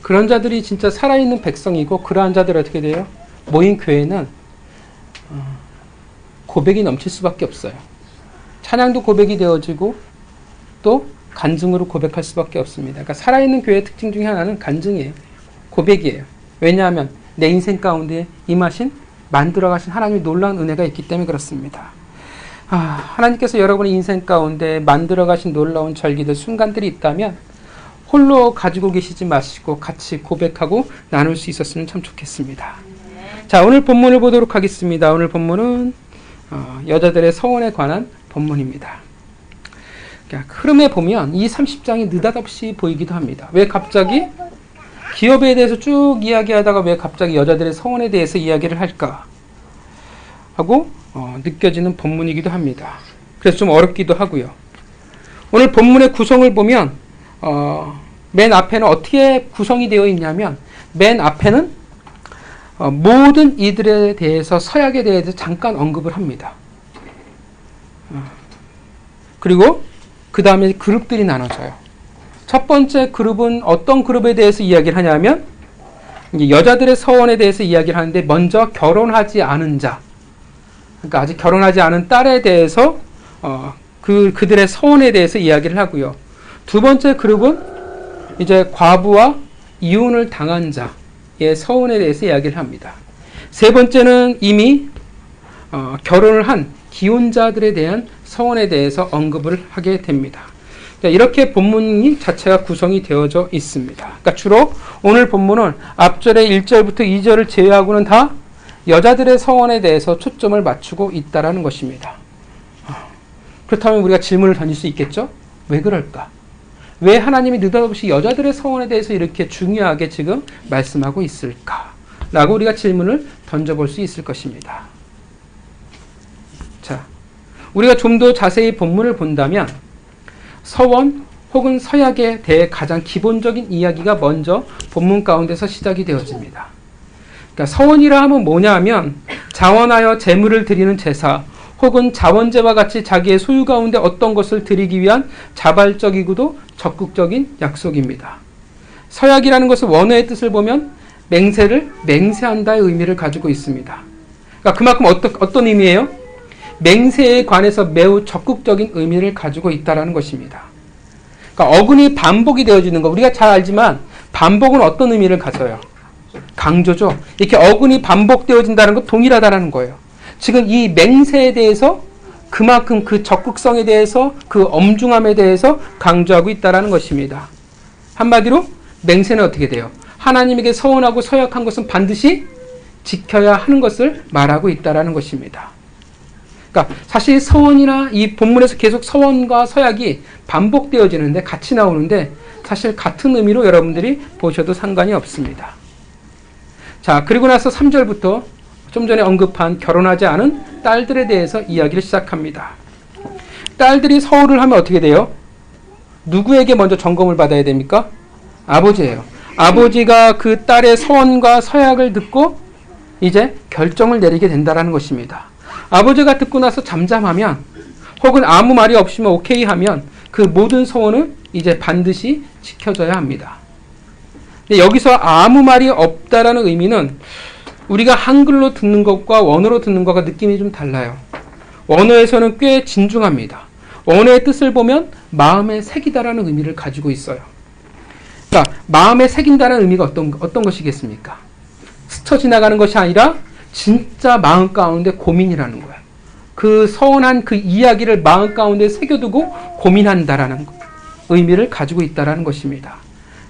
그런 자들이 진짜 살아있는 백성이고, 그러한 자들이 어떻게 돼요? 모인 교회는 고백이 넘칠 수밖에 없어요. 찬양도 고백이 되어지고 또 간증으로 고백할 수밖에 없습니다. 그러니까 살아있는 교회의 특징 중에 하나는 간증이에요. 고백이에요. 왜냐하면 내 인생 가운데 임하신 만들어가신 하나님의 놀라운 은혜가 있기 때문에 그렇습니다. 하나님께서 여러분의 인생 가운데 만들어가신 놀라운 절기들, 순간들이 있다면 홀로 가지고 계시지 마시고 같이 고백하고 나눌 수 있었으면 참 좋겠습니다. 자, 오늘 본문을 보도록 하겠습니다. 오늘 본문은 여자들의 서원에 관한 본문입니다. 흐름에 보면 이 30장이 느닷없이 보이기도 합니다. 왜 갑자기 기업에 대해서 쭉 이야기하다가 왜 갑자기 여자들의 서원에 대해서 이야기를 할까 하고 느껴지는 본문이기도 합니다. 그래서 좀 어렵기도 하고요. 오늘 본문의 구성을 보면 맨 앞에는 어떻게 구성이 되어 있냐면, 맨 앞에는 모든 이들에 대해서, 서약에 대해서 잠깐 언급을 합니다. 그리고 그 다음에 그룹들이 나눠져요. 첫 번째 그룹은 어떤 그룹에 대해서 이야기를 하냐면, 이제 여자들의 서원에 대해서 이야기를 하는데, 먼저 결혼하지 않은 자, 그러니까 아직 결혼하지 않은 딸에 대해서 그들의 서원에 대해서 이야기를 하고요. 두 번째 그룹은 이제 과부와 이혼을 당한 자의 서원에 대해서 이야기를 합니다. 세 번째는 이미 결혼을 한 기혼자들에 대한 서원에 대해서 언급을 하게 됩니다. 이렇게 본문 자체가 구성이 되어져 있습니다. 그러니까 주로 오늘 본문은 앞절의 1절부터 2절을 제외하고는 다 여자들의 서원에 대해서 초점을 맞추고 있다는 것입니다. 그렇다면 우리가 질문을 던질 수 있겠죠? 왜 그럴까? 왜 하나님이 느닷없이 여자들의 서원에 대해서 이렇게 중요하게 지금 말씀하고 있을까? 라고 우리가 질문을 던져볼 수 있을 것입니다. 자, 우리가 좀 더 자세히 본문을 본다면 서원 혹은 서약에 대해 가장 기본적인 이야기가 먼저 본문 가운데서 시작이 되어집니다. 그러니까 서원이라 하면 뭐냐 하면 자원하여 제물을 드리는 제사 혹은 자원제와 같이 자기의 소유 가운데 어떤 것을 드리기 위한 자발적이고도 적극적인 약속입니다. 서약이라는 것은 원어의 뜻을 보면 맹세를 맹세한다의 의미를 가지고 있습니다. 그러니까 그만큼 어떤 의미예요? 맹세에 관해서 매우 적극적인 의미를 가지고 있다는 것입니다. 그러니까 어근이 반복이 되어지는 거, 우리가 잘 알지만 반복은 어떤 의미를 가져요? 강조죠. 이렇게 어근이 반복되어진다는 것 동일하다는 거예요. 지금 이 맹세에 대해서 그만큼 그 적극성에 대해서 그 엄중함에 대해서 강조하고 있다는 것입니다. 한마디로 맹세는 어떻게 돼요? 하나님에게 서원하고 서약한 것은 반드시 지켜야 하는 것을 말하고 있다는 것입니다. 그러니까 사실 서원이나 이 본문에서 계속 서원과 서약이 반복되어지는데, 같이 나오는데 사실 같은 의미로 여러분들이 보셔도 상관이 없습니다. 자, 그리고 나서 3절부터 좀 전에 언급한 결혼하지 않은 딸들에 대해서 이야기를 시작합니다. 딸들이 서울을 하면 어떻게 돼요? 누구에게 먼저 점검을 받아야 됩니까? 아버지예요. 아버지가 그 딸의 서원과 서약을 듣고 이제 결정을 내리게 된다는 것입니다. 아버지가 듣고 나서 잠잠하면, 혹은 아무 말이 없으면 오케이 하면 그 모든 서원은 이제 반드시 지켜져야 합니다. 근데 여기서 아무 말이 없다라는 의미는 우리가 한글로 듣는 것과 원어로 듣는 것과 느낌이 좀 달라요. 원어에서는 꽤 진중합니다. 원어의 뜻을 보면 마음에 새기다라는 의미를 가지고 있어요. 그러니까 마음에 새긴다는 의미가 어떤 것이겠습니까? 스쳐 지나가는 것이 아니라 진짜 마음 가운데 고민이라는 거예요. 그 서운한 그 이야기를 마음 가운데 새겨두고 고민한다라는 의미를 가지고 있다라는 것입니다.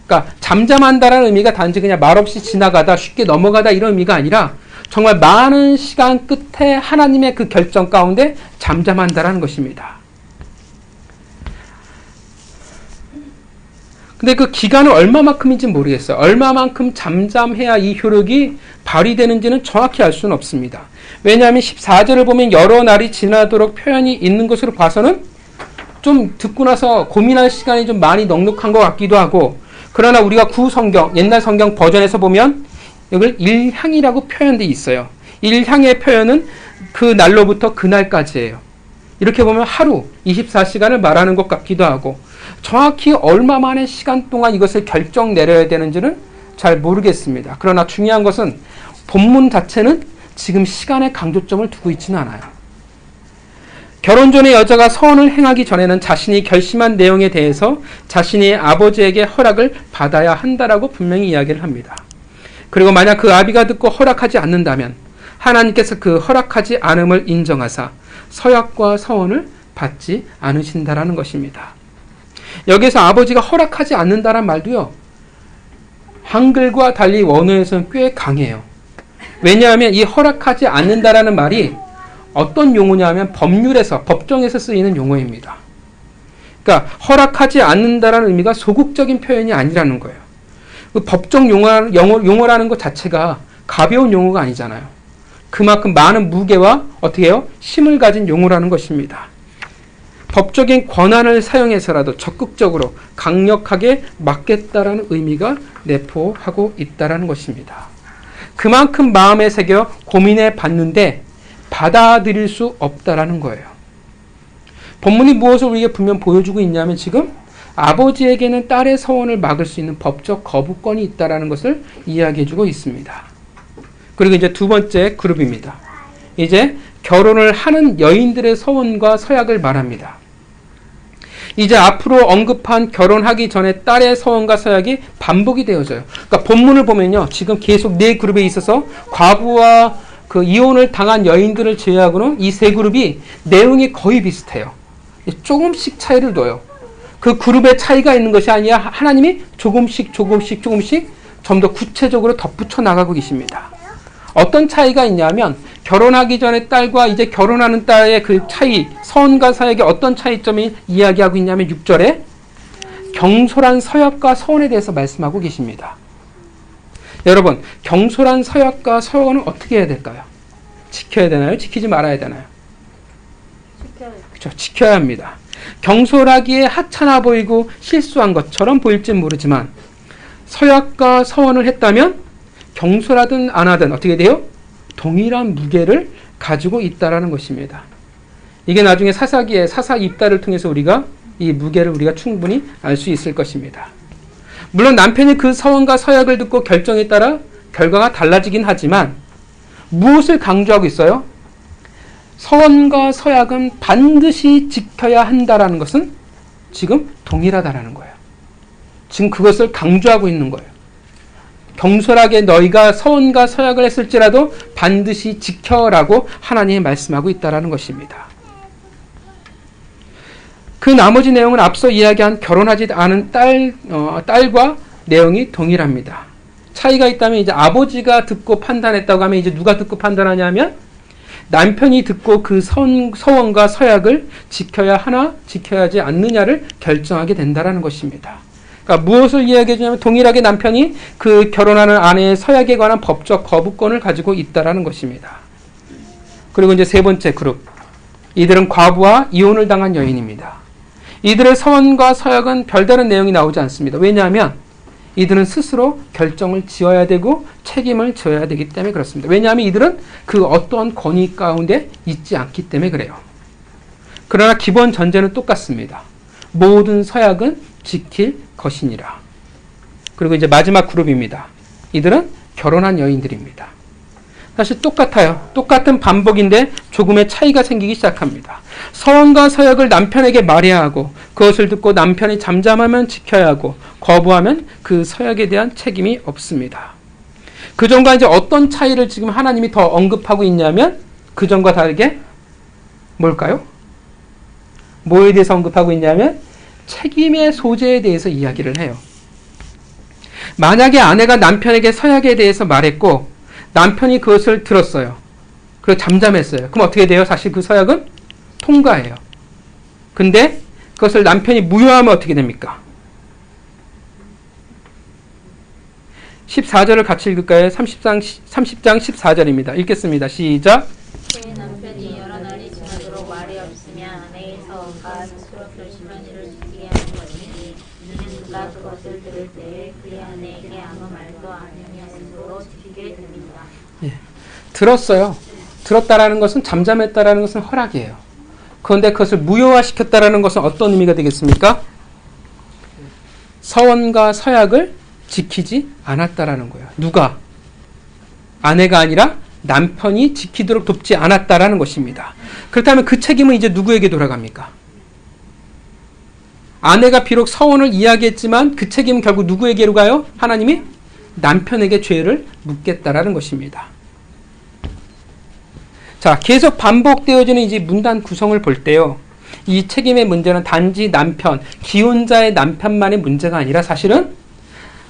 그러니까 잠잠한다라는 의미가 단지 그냥 말없이 지나가다 쉽게 넘어가다 이런 의미가 아니라 정말 많은 시간 끝에 하나님의 그 결정 가운데 잠잠한다라는 것입니다. 근데 그 기간은 얼마만큼인지 모르겠어요. 얼마만큼 잠잠해야 이 효력이 발휘되는지는 정확히 알 수는 없습니다. 왜냐하면 14절을 보면 여러 날이 지나도록 표현이 있는 것으로 봐서는 좀 듣고 나서 고민할 시간이 좀 많이 넉넉한 것 같기도 하고, 그러나 우리가 구성경, 옛날 성경 버전에서 보면 이걸 일향이라고 표현되어 있어요. 일향의 표현은 그 날로부터 그날까지예요. 이렇게 보면 하루 24시간을 말하는 것 같기도 하고, 정확히 얼마만의 시간 동안 이것을 결정 내려야 되는지는 잘 모르겠습니다. 그러나 중요한 것은 본문 자체는 지금 시간에 강조점을 두고 있지는 않아요. 결혼 전에 여자가 서원을 행하기 전에는 자신이 결심한 내용에 대해서 자신이 아버지에게 허락을 받아야 한다라고 분명히 이야기를 합니다. 그리고 만약 그 아비가 듣고 허락하지 않는다면 하나님께서 그 허락하지 않음을 인정하사 서약과 서원을 받지 않으신다라는 것입니다. 여기서 아버지가 허락하지 않는다란 말도요, 한글과 달리 원어에서는 꽤 강해요. 왜냐하면 이 허락하지 않는다라는 말이 어떤 용어냐면 법률에서, 법정에서 쓰이는 용어입니다. 그러니까 허락하지 않는다라는 의미가 소극적인 표현이 아니라는 거예요. 그 법정 용어라는 것 자체가 가벼운 용어가 아니잖아요. 그만큼 많은 무게와 어떻게 해요? 힘을 가진 용어라는 것입니다. 법적인 권한을 사용해서라도 적극적으로 강력하게 막겠다라는 의미가 내포하고 있다라는 것입니다. 그만큼 마음에 새겨 고민해 봤는데 받아들일 수 없다라는 거예요. 본문이 무엇을 우리에게 분명 보여주고 있냐면 지금 아버지에게는 딸의 서원을 막을 수 있는 법적 거부권이 있다라는 것을 이야기해주고 있습니다. 그리고 이제 두 번째 그룹입니다. 이제 결혼을 하는 여인들의 서원과 서약을 말합니다. 이제 앞으로 언급한 결혼하기 전에 딸의 서원과 서약이 반복이 되어져요. 그러니까 본문을 보면요, 지금 계속 네 그룹에 있어서 과부와 그 이혼을 당한 여인들을 제외하고는 이 세 그룹이 내용이 거의 비슷해요. 조금씩 차이를 둬요. 그 그룹의 차이가 있는 것이 아니라 하나님이 조금씩 좀 더 구체적으로 덧붙여 나가고 계십니다. 어떤 차이가 있냐면 결혼하기 전에 딸과 이제 결혼하는 딸의 그 차이, 서원과 서약의 어떤 차이점이 이야기하고 있냐면 6절에 경솔한 서약과 서원에 대해서 말씀하고 계십니다. 여러분, 경솔한 서약과 서원은 어떻게 해야 될까요? 지켜야 되나요? 지키지 말아야 되나요? 그렇죠. 지켜야 합니다. 경솔하기에 하찮아 보이고 실수한 것처럼 보일지 모르지만 서약과 서원을 했다면 경솔하든 안 하든 어떻게 돼요? 동일한 무게를 가지고 있다라는 것입니다. 이게 나중에 사사기의 사사 입다를 통해서 우리가 이 무게를 우리가 충분히 알 수 있을 것입니다. 물론 남편이 그 서원과 서약을 듣고 결정에 따라 결과가 달라지긴 하지만 무엇을 강조하고 있어요? 서원과 서약은 반드시 지켜야 한다라는 것은 지금 동일하다라는 거예요. 지금 그것을 강조하고 있는 거예요. 경솔하게 너희가 서원과 서약을 했을지라도 반드시 지켜라고 하나님이 말씀하고 있다라는 것입니다. 그 나머지 내용은 앞서 이야기한 결혼하지 않은 딸과 내용이 동일합니다. 차이가 있다면 이제 아버지가 듣고 판단했다고 하면 이제 누가 듣고 판단하냐면 남편이 듣고 그 서원과 서약을 지켜야 하나 지켜야 하지 않느냐를 결정하게 된다라는 것입니다. 그러니까 무엇을 이야기해 주냐면 동일하게 남편이 그 결혼하는 아내의 서약에 관한 법적 거부권을 가지고 있다라는 것입니다. 그리고 이제 세 번째 그룹, 이들은 과부와 이혼을 당한 여인입니다. 이들의 서원과 서약은 별다른 내용이 나오지 않습니다. 왜냐하면 이들은 스스로 결정을 지어야 되고 책임을 져야 되기 때문에 그렇습니다. 왜냐하면 이들은 그 어떠한 권위 가운데 있지 않기 때문에 그래요. 그러나 기본 전제는 똑같습니다. 모든 서약은 지킬 것이니라. 그리고 이제 마지막 그룹입니다. 이들은 결혼한 여인들입니다. 사실 똑같아요. 똑같은 반복인데 조금의 차이가 생기기 시작합니다. 서원과 서약을 남편에게 말해야 하고 그것을 듣고 남편이 잠잠하면 지켜야 하고 거부하면 그 서약에 대한 책임이 없습니다. 그전과 이제 어떤 차이를 지금 하나님이 더 언급하고 있냐면 그전과 다르게 뭘까요? 뭐에 대해서 언급하고 있냐면 책임의 소재에 대해서 이야기를 해요. 만약에 아내가 남편에게 서약에 대해서 말했고 남편이 그것을 들었어요. 그리고 잠잠했어요. 그럼 어떻게 돼요? 사실 그 서약은 통과해요. 근데 그것을 남편이 무효하면 어떻게 됩니까? 14절을 같이 읽을까요? 30장 14절입니다. 읽겠습니다. 시작. 제 남편이 여러 날이 지나도록 말이 없으면 아내의 서원과 스스로 결심한 일을 지키게 하는 것이니 이는 그가 그것을 들을 때에 그의 아내에게 아무 말도 안 하며 스스로 지키게 됩니다. 예, 들었어요. 들었다라는 것은 잠잠했다라는 것은 허락이에요. 그런데 그것을 무효화시켰다라는 것은 어떤 의미가 되겠습니까? 서원과 서약을 지키지 않았다라는 거예요. 누가? 아내가 아니라 남편이 지키도록 돕지 않았다라는 것입니다. 그렇다면 그 책임은 이제 누구에게 돌아갑니까? 아내가 비록 서원을 이야기했지만 그 책임은 결국 누구에게로 가요? 하나님이 남편에게 죄를 묻겠다라는 것입니다. 자, 계속 반복되어지는 이제 문단 구성을 볼 때요. 이 책임의 문제는 단지 남편, 기혼자의 남편만의 문제가 아니라 사실은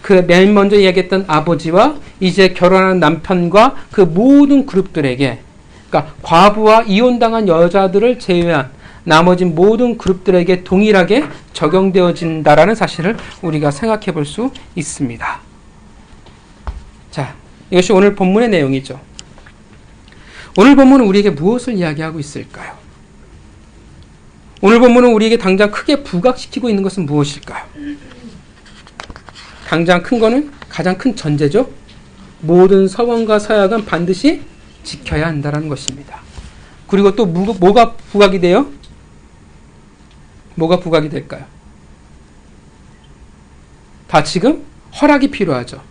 그 맨 먼저 이야기했던 아버지와 이제 결혼한 남편과 그 모든 그룹들에게, 그러니까 과부와 이혼당한 여자들을 제외한 나머지 모든 그룹들에게 동일하게 적용되어진다라는 사실을 우리가 생각해 볼 수 있습니다. 자, 이것이 오늘 본문의 내용이죠. 오늘 본문은 우리에게 무엇을 이야기하고 있을까요? 오늘 본문은 우리에게 당장 크게 부각시키고 있는 것은 무엇일까요? 당장 큰 거는 가장 큰 전제죠. 모든 서원과 서약은 반드시 지켜야 한다는 것입니다. 그리고 또 뭐가 부각이 돼요? 뭐가 부각이 될까요? 다 지금 허락이 필요하죠.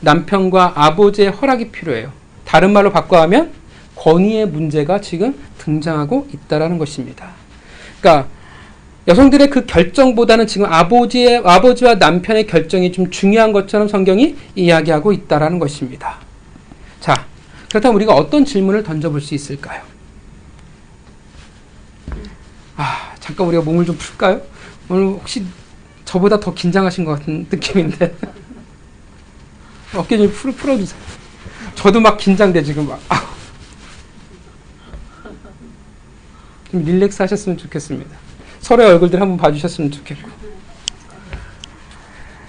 남편과 아버지의 허락이 필요해요. 다른 말로 바꿔하면 권위의 문제가 지금 등장하고 있다는 것입니다. 그러니까 여성들의 그 결정보다는 지금 아버지와 남편의 결정이 좀 중요한 것처럼 성경이 이야기하고 있다는 것입니다. 자, 그렇다면 우리가 어떤 질문을 던져볼 수 있을까요? 잠깐 우리가 몸을 좀 풀까요? 오늘 혹시 저보다 더 긴장하신 것 같은 느낌인데 어깨 좀 풀어주세요. 저도 막 긴장돼 지금 막. 좀 릴렉스 하셨으면 좋겠습니다. 서로의 얼굴들 한번 봐주셨으면 좋겠고.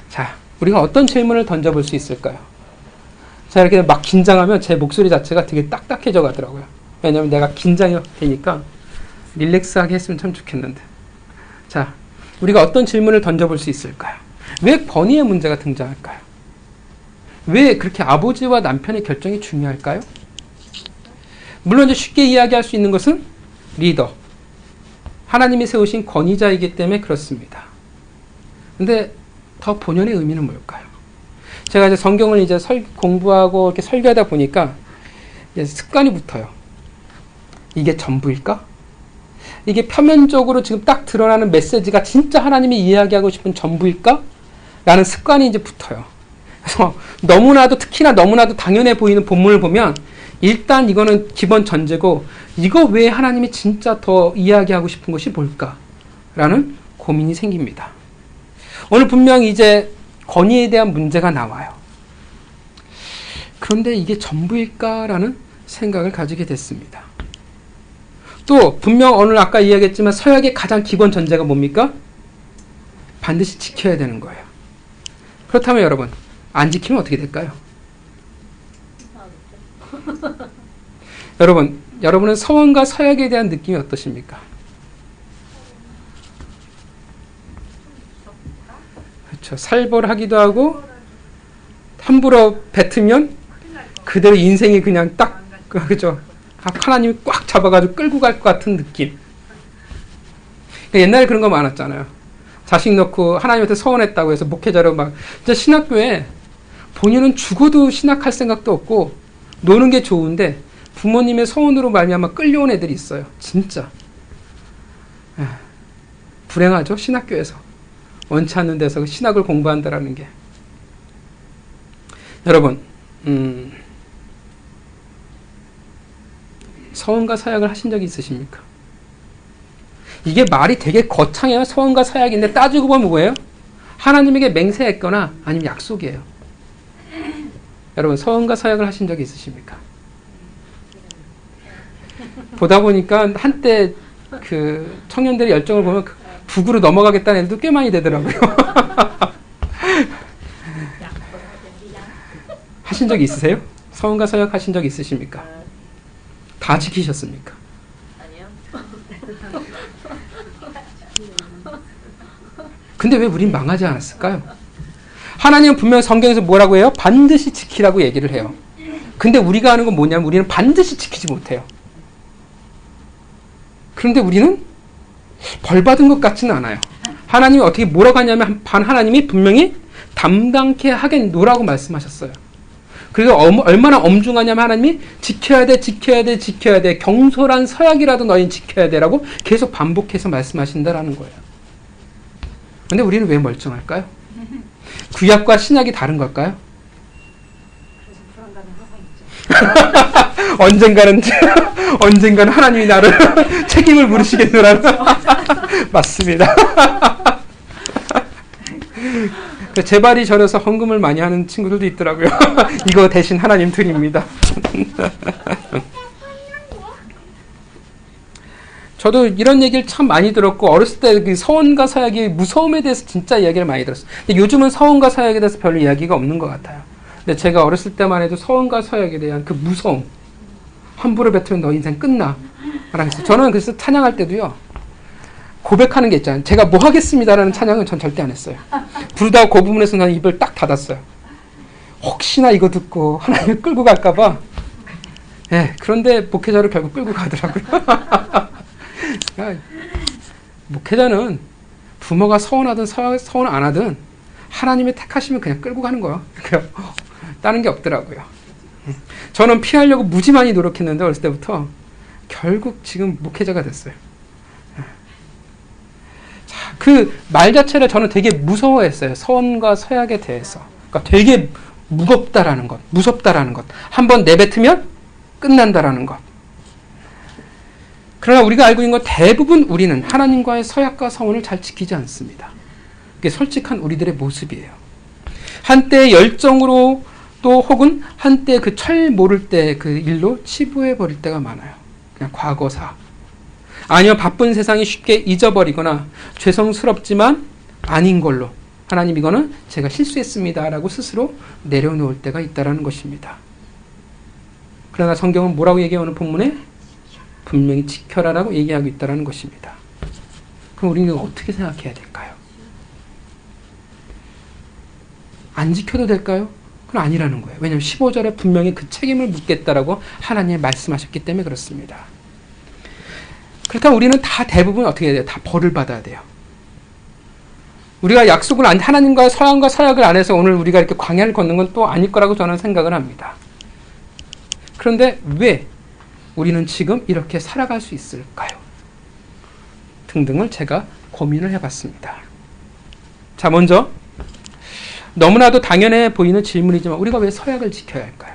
자, 우리가 어떤 질문을 던져볼 수 있을까요? 자, 이렇게 막 긴장하면 제 목소리 자체가 되게 딱딱해져 가더라고요. 왜냐면 내가 긴장이 되니까 릴렉스하게 했으면 참 좋겠는데. 자, 우리가 어떤 질문을 던져볼 수 있을까요? 왜 권위의 문제가 등장할까요? 왜 그렇게 아버지와 남편의 결정이 중요할까요? 물론 이제 쉽게 이야기할 수 있는 것은 리더, 하나님이 세우신 권위자이기 때문에 그렇습니다. 근데 더 본연의 의미는 뭘까요? 제가 이제 성경을 이제 공부하고 이렇게 설교하다 보니까 이제 습관이 붙어요. 이게 전부일까? 이게 표면적으로 지금 딱 드러나는 메시지가 진짜 하나님이 이야기하고 싶은 전부일까? 라는 습관이 이제 붙어요. 그래서 특히나 너무나도 당연해 보이는 본문을 보면 일단 이거는 기본 전제고, 이거 외에 하나님이 진짜 더 이야기하고 싶은 것이 뭘까? 라는 고민이 생깁니다. 오늘 분명히 이제 권위에 대한 문제가 나와요. 그런데 이게 전부일까라는 생각을 가지게 됐습니다. 또 분명 오늘 아까 이야기했지만 서약의 가장 기본 전제가 뭡니까? 반드시 지켜야 되는 거예요. 그렇다면 여러분, 안 지키면 어떻게 될까요? 여러분은 서원과 서약에 대한 느낌이 어떠십니까? 그렇죠. 살벌하기도 하고 함부로 뱉으면 그대로 인생이 그냥 딱, 그죠? 하나님이 꽉 잡아가지고 끌고 갈 것 같은 느낌. 옛날에 그런 거 많았잖아요. 자식 넣고 하나님한테 서원했다고 해서 목회자로 막, 진짜 신학교에 본인은 죽어도 신학할 생각도 없고 노는 게 좋은데 부모님의 서원으로 말미암아 끌려온 애들이 있어요. 진짜. 불행하죠? 신학교에서. 원치 않는 데서 신학을 공부한다라는 게. 여러분, 서원과 서약을 하신 적이 있으십니까? 이게 말이 되게 거창해요. 서원과 서약인데 따지고 보면 뭐예요? 하나님에게 맹세했거나 아니면 약속이에요. 여러분, 서원과 서약을 하신 적이 있으십니까? 보다 보니까 한때 그 청년들의 열정을 보면 북으로 넘어가겠다는 애들도 꽤 많이 되더라고요. 하신 적이 있으세요? 서원과 서약 하신 적이 있으십니까? 다 지키셨습니까? 아니요. 근데 왜 우린 망하지 않았을까요? 하나님은 분명 성경에서 뭐라고 해요? 반드시 지키라고 얘기를 해요. 근데 우리가 하는 건 뭐냐면 우리는 반드시 지키지 못해요. 그런데 우리는 벌 받은 것 같지는 않아요. 하나님이 어떻게 뭐라고 하냐면 하나님이 분명히 담당케 하겠노라고 말씀하셨어요. 그리고 얼마나 엄중하냐면 하나님이 지켜야 돼, 지켜야 돼, 지켜야 돼. 경솔한 서약이라도 너희는 지켜야 돼라고 계속 반복해서 말씀하신다라는 거예요. 근데 우리는 왜 멀쩡할까요? 구약과 신약이 다른 걸까요? 언젠가는 하나님이 나를 책임을 물으시겠노라는 맞습니다. 제 발이 저려서 헌금을 많이 하는 친구들도 있더라고요. 이거 대신 하나님 드립니다. 저도 이런 얘기를 참 많이 들었고 어렸을 때 서원과 서약의 무서움에 대해서 진짜 이야기를 많이 들었어요. 근데 요즘은 서원과 서약에 대해서 별로 이야기가 없는 것 같아요. 근데 제가 어렸을 때만 해도 서원과 서약에 대한 그 무서움, 함부로 뱉으면 너 인생 끝나. 저는 그래서 찬양할 때도요, 고백하는 게 있잖아요. 제가 뭐 하겠습니다라는 찬양은 전 절대 안 했어요. 부르다가 그 부분에서 난 입을 딱 닫았어요. 혹시나 이거 듣고 하나님을 끌고 갈까봐. 예, 그런데 목회자를 결국 끌고 가더라고요. 목회자는 부모가 서운하든 서운 안 하든 하나님이 택하시면 그냥 끌고 가는 거예요. 다른 게 없더라고요. 저는 피하려고 무지 많이 노력했는데 어렸을 때부터 결국 지금 목회자가 됐어요. 그 말 자체를 저는 되게 무서워했어요. 서원과 서약에 대해서. 그러니까 되게 무겁다라는 것, 무섭다라는 것. 한번 내뱉으면 끝난다라는 것. 그러나 우리가 알고 있는 건 대부분 우리는 하나님과의 서약과 서원을 잘 지키지 않습니다. 그게 솔직한 우리들의 모습이에요. 한때 열정으로 또 혹은 한때 그 철 모를 때 그 일로 치부해 버릴 때가 많아요. 그냥 과거사. 아니요, 바쁜 세상이 쉽게 잊어버리거나 죄송스럽지만 아닌 걸로 하나님 이거는 제가 실수했습니다 라고 스스로 내려놓을 때가 있다는 것입니다. 그러나 성경은 뭐라고 얘기해요? 오늘 본문에 분명히 지켜라 라고 얘기하고 있다는 것입니다. 그럼 우리는 어떻게 생각해야 될까요? 안 지켜도 될까요? 그건 아니라는 거예요. 왜냐하면 15절에 분명히 그 책임을 묻겠다라고 하나님이 말씀하셨기 때문에 그렇습니다. 그렇다면 우리는 다 대부분 어떻게 해야 돼요? 다 벌을 받아야 돼요. 우리가 약속을 하나님과 서양과 서약을 안 해서 오늘 우리가 이렇게 광야를 걷는 건 또 아닐 거라고 저는 생각을 합니다. 그런데 왜 우리는 지금 이렇게 살아갈 수 있을까요? 등등을 제가 고민을 해봤습니다. 자, 먼저 너무나도 당연해 보이는 질문이지만 우리가 왜 서약을 지켜야 할까요?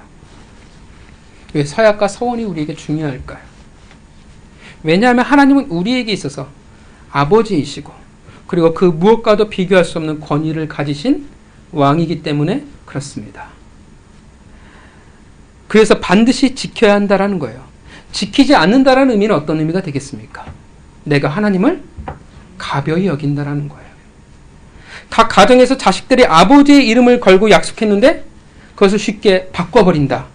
왜 서약과 서원이 우리에게 중요할까요? 왜냐하면 하나님은 우리에게 있어서 아버지이시고 그리고 그 무엇과도 비교할 수 없는 권위를 가지신 왕이기 때문에 그렇습니다. 그래서 반드시 지켜야 한다는 거예요. 지키지 않는다는 의미는 어떤 의미가 되겠습니까? 내가 하나님을 가벼이 여긴다는 거예요. 각 가정에서 자식들이 아버지의 이름을 걸고 약속했는데 그것을 쉽게 바꿔버린다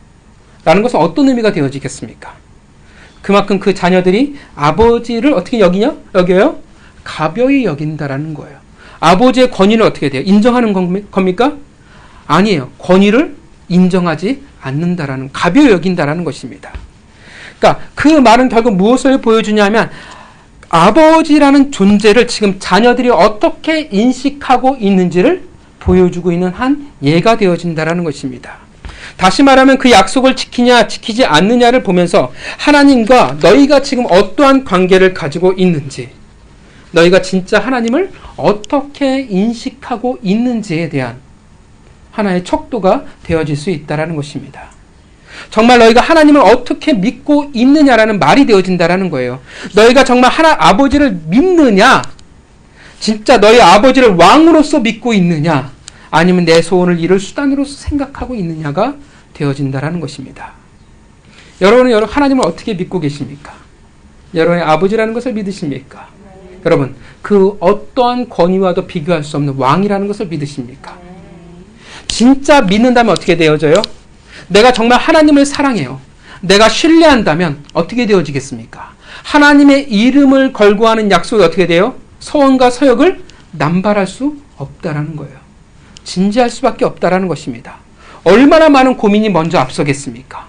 라는 것은 어떤 의미가 되어지겠습니까? 그만큼 그 자녀들이 아버지를 어떻게 여겨요? 가벼이 여긴다라는 거예요. 아버지의 권위를 어떻게 돼요? 인정하는 겁니까? 아니에요. 권위를 인정하지 않는다라는, 가벼이 여긴다라는 것입니다. 그러니까 그 말은 결국 무엇을 보여주냐면 아버지라는 존재를 지금 자녀들이 어떻게 인식하고 있는지를 보여주고 있는 한 예가 되어진다라는 것입니다. 다시 말하면 그 약속을 지키냐 지키지 않느냐를 보면서 하나님과 너희가 지금 어떠한 관계를 가지고 있는지, 너희가 진짜 하나님을 어떻게 인식하고 있는지에 대한 하나의 척도가 되어질 수 있다는 것입니다. 정말 너희가 하나님을 어떻게 믿고 있느냐라는 말이 되어진다는 거예요. 너희가 정말 아버지를 믿느냐, 진짜 너희 아버지를 왕으로서 믿고 있느냐, 아니면 내 소원을 이룰 수단으로서 생각하고 있느냐가 되어진다는 것입니다. 여러분은 하나님을 어떻게 믿고 계십니까? 여러분의 아버지라는 것을 믿으십니까? 여러분, 그 어떠한 권위와도 비교할 수 없는 왕이라는 것을 믿으십니까? 진짜 믿는다면 어떻게 되어져요? 내가 정말 하나님을 사랑해요. 내가 신뢰한다면 어떻게 되어지겠습니까? 하나님의 이름을 걸고 하는 약속이 어떻게 돼요? 서원과 서역을 남발할 수 없다라는 거예요. 진지할 수밖에 없다라는 것입니다. 얼마나 많은 고민이 먼저 앞서겠습니까?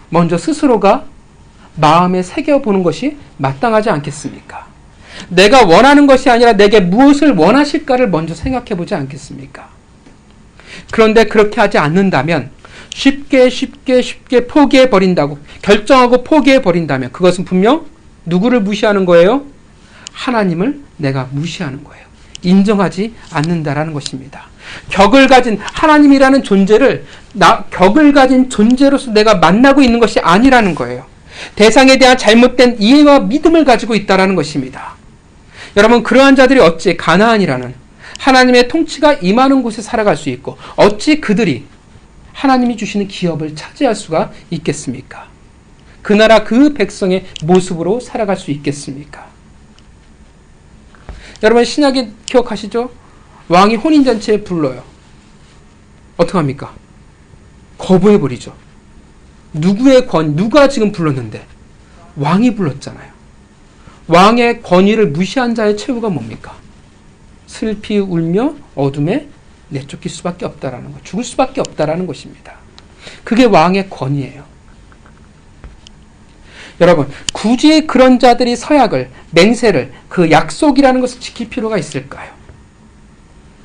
먼저 스스로가 마음에 새겨보는 것이 마땅하지 않겠습니까? 내가 원하는 것이 아니라 내게 무엇을 원하실까를 먼저 생각해보지 않겠습니까? 그런데 그렇게 하지 않는다면 쉽게 포기해 버린다고 결정하고 포기해 버린다면 그것은 분명 누구를 무시하는 거예요? 하나님을 내가 무시하는 거예요. 인정하지 않는다라는 것입니다. 격을 가진 하나님이라는 존재를 격을 가진 존재로서 내가 만나고 있는 것이 아니라는 거예요. 대상에 대한 잘못된 이해와 믿음을 가지고 있다라는 것입니다. 여러분, 그러한 자들이 어찌 가나안이라는 하나님의 통치가 임하는 곳에 살아갈 수 있고 어찌 그들이 하나님이 주시는 기업을 차지할 수가 있겠습니까? 그 나라 그 백성의 모습으로 살아갈 수 있겠습니까? 여러분, 신약에 기억하시죠? 왕이 혼인잔치에 불러요. 어떻게 합니까? 거부해버리죠. 누가 지금 불렀는데? 왕이 불렀잖아요. 왕의 권위를 무시한 자의 최후가 뭡니까? 슬피 울며 어둠에 내쫓길 수밖에 없다라는 것, 죽을 수밖에 없다라는 것입니다. 그게 왕의 권위예요. 여러분, 굳이 그런 자들이 서약을, 맹세를, 그 약속이라는 것을 지킬 필요가 있을까요?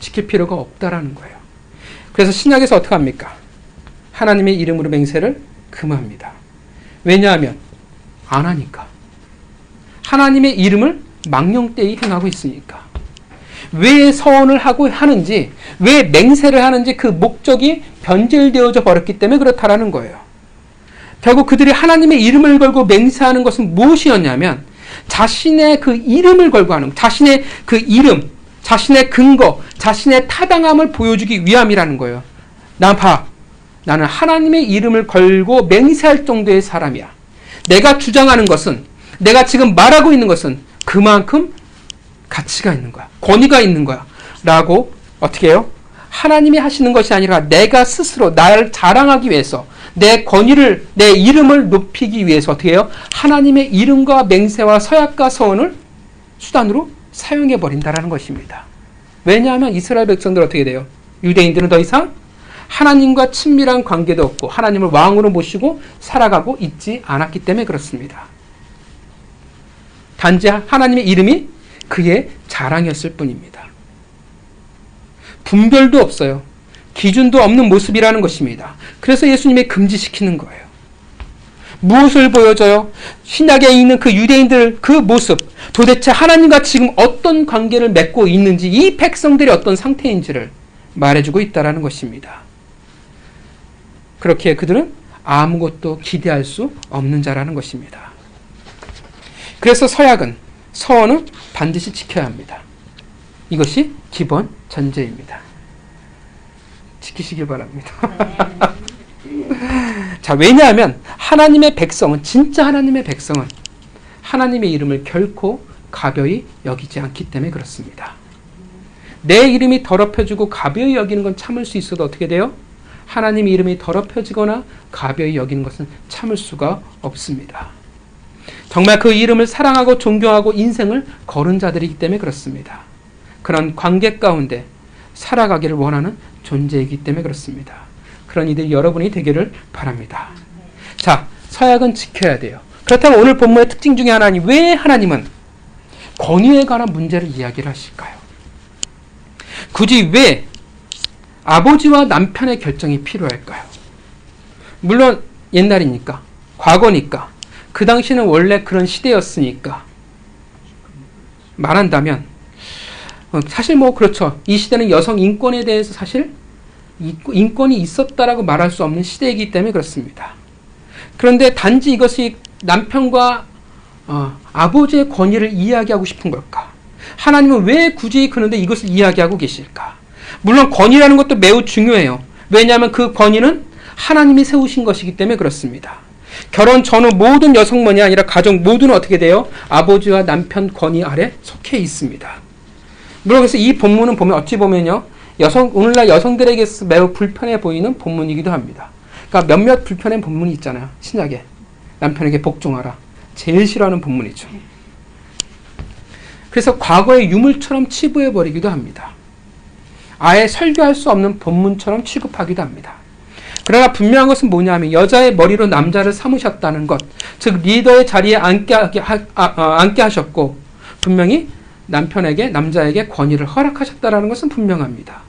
지킬 필요가 없다라는 거예요. 그래서 신약에서 어떻게 합니까? 하나님의 이름으로 맹세를 금합니다. 왜냐하면 안 하니까. 하나님의 이름을 망령되이 행하고 있으니까. 왜 서원을 하고 하는지, 왜 맹세를 하는지 그 목적이 변질되어져 버렸기 때문에 그렇다라는 거예요. 결국 그들이 하나님의 이름을 걸고 맹세하는 것은 무엇이었냐면 자신의 그 이름을 걸고 하는, 자신의 그 이름, 자신의 근거, 자신의 타당함을 보여주기 위함이라는 거예요. 나는 하나님의 이름을 걸고 맹세할 정도의 사람이야. 내가 주장하는 것은, 내가 지금 말하고 있는 것은 그만큼 가치가 있는 거야. 권위가 있는 거야. 라고 어떻게 해요? 하나님이 하시는 것이 아니라 내가 스스로 나를 자랑하기 위해서, 내 권위를, 내 이름을 높이기 위해서 어떻게 해요? 하나님의 이름과 맹세와 서약과 서원을 수단으로 사용해 버린다라는 것입니다. 왜냐하면 이스라엘 백성들 어떻게 돼요? 유대인들은 더 이상 하나님과 친밀한 관계도 없고 하나님을 왕으로 모시고 살아가고 있지 않았기 때문에 그렇습니다. 단지 하나님의 이름이 그의 자랑이었을 뿐입니다. 분별도 없어요. 기준도 없는 모습이라는 것입니다. 그래서 예수님이 금지시키는 거예요. 무엇을 보여줘요? 신약에 있는 그 유대인들 그 모습, 도대체 하나님과 지금 어떤 관계를 맺고 있는지, 이 백성들이 어떤 상태인지를 말해주고 있다는 것입니다. 그렇게 그들은 아무것도 기대할 수 없는 자라는 것입니다. 그래서 서원은 반드시 지켜야 합니다. 이것이 기본 전제입니다. 지키시길 바랍니다. 자, 왜냐하면 하나님의 백성은, 진짜 하나님의 백성은 하나님의 이름을 결코 가벼이 여기지 않기 때문에 그렇습니다. 내 이름이 더럽혀지고 가벼이 여기는 건 참을 수 있어도 어떻게 돼요? 하나님의 이름이 더럽혀지거나 가벼이 여기는 것은 참을 수가 없습니다. 정말 그 이름을 사랑하고 존경하고 인생을 거른 자들이기 때문에 그렇습니다. 그런 관계 가운데 살아가기를 원하는 존재이기 때문에 그렇습니다. 그런 이들이 여러분이 되기를 바랍니다. 자, 서약은 지켜야 돼요. 그렇다면 오늘 본문의 특징 중에 하나는 왜 하나님은 권위에 관한 문제를 이야기를 하실까요? 굳이 왜 아버지와 남편의 결정이 필요할까요? 물론 옛날이니까, 과거니까, 그 당시는 원래 그런 시대였으니까 말한다면 사실 그렇죠. 이 시대는 여성 인권에 대해서 사실 인권이 있었다라고 말할 수 없는 시대이기 때문에 그렇습니다. 그런데 단지 이것이 남편과 아버지의 권위를 이야기하고 싶은 걸까? 하나님은 왜 굳이 그런데 이것을 이야기하고 계실까? 물론 권위라는 것도 매우 중요해요. 왜냐하면 그 권위는 하나님이 세우신 것이기 때문에 그렇습니다. 결혼 전후 모든 여성만이 아니라 가족 모두는 어떻게 돼요? 아버지와 남편 권위 아래 속해 있습니다. 물론 그래서 이 본문은 보면 어찌 보면요, 오늘날 여성들에게 매우 불편해 보이는 본문이기도 합니다. 그러니까 몇몇 불편한 본문이 있잖아요. 신약에 남편에게 복종하라. 제일 싫어하는 본문이죠. 그래서 과거의 유물처럼 치부해버리기도 합니다. 아예 설교할 수 없는 본문처럼 취급하기도 합니다. 그러나 분명한 것은 뭐냐면 여자의 머리로 남자를 삼으셨다는 것, 즉 리더의 자리에 앉게 하셨고 분명히 남자에게 권위를 허락하셨다는 것은 분명합니다.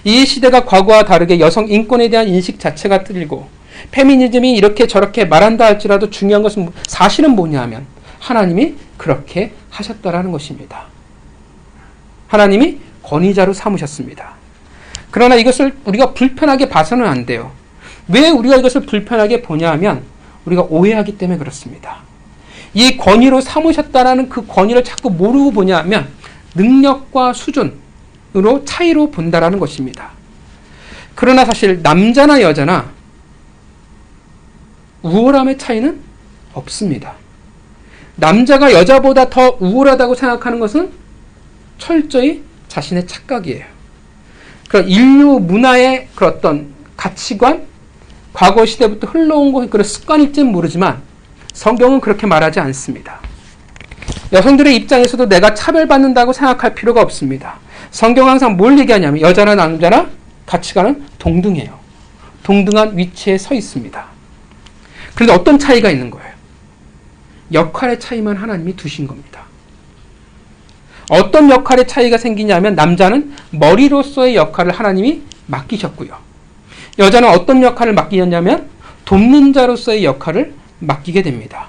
이 시대가 과거와 다르게 여성 인권에 대한 인식 자체가 틀리고 페미니즘이 이렇게 저렇게 말한다 할지라도 중요한 것은 사실은 뭐냐 하면 하나님이 그렇게 하셨다라는 것입니다. 하나님이 권위자로 삼으셨습니다. 그러나 이것을 우리가 불편하게 봐서는 안 돼요. 왜 우리가 이것을 불편하게 보냐 하면 우리가 오해하기 때문에 그렇습니다. 이 권위로 삼으셨다라는 그 권위를 자꾸 모르고 보냐 하면 능력과 수준으로 차이로 본다라는 것입니다. 그러나 사실 남자나 여자나 우월함의 차이는 없습니다. 남자가 여자보다 더 우월하다고 생각하는 것은 철저히 자신의 착각이에요. 그러니까 인류 문화의 그런 어떤 가치관, 과거 시대부터 흘러온 그런 습관일지는 모르지만 성경은 그렇게 말하지 않습니다. 여성들의 입장에서도 내가 차별받는다고 생각할 필요가 없습니다. 성경은 항상 뭘 얘기하냐면 여자나 남자나 가치관은 동등해요. 동등한 위치에 서 있습니다. 그런데 어떤 차이가 있는 거예요? 역할의 차이만 하나님이 두신 겁니다. 어떤 역할의 차이가 생기냐면 남자는 머리로서의 역할을 하나님이 맡기셨고요. 여자는 어떤 역할을 맡기셨냐면 돕는 자로서의 역할을 맡기게 됩니다.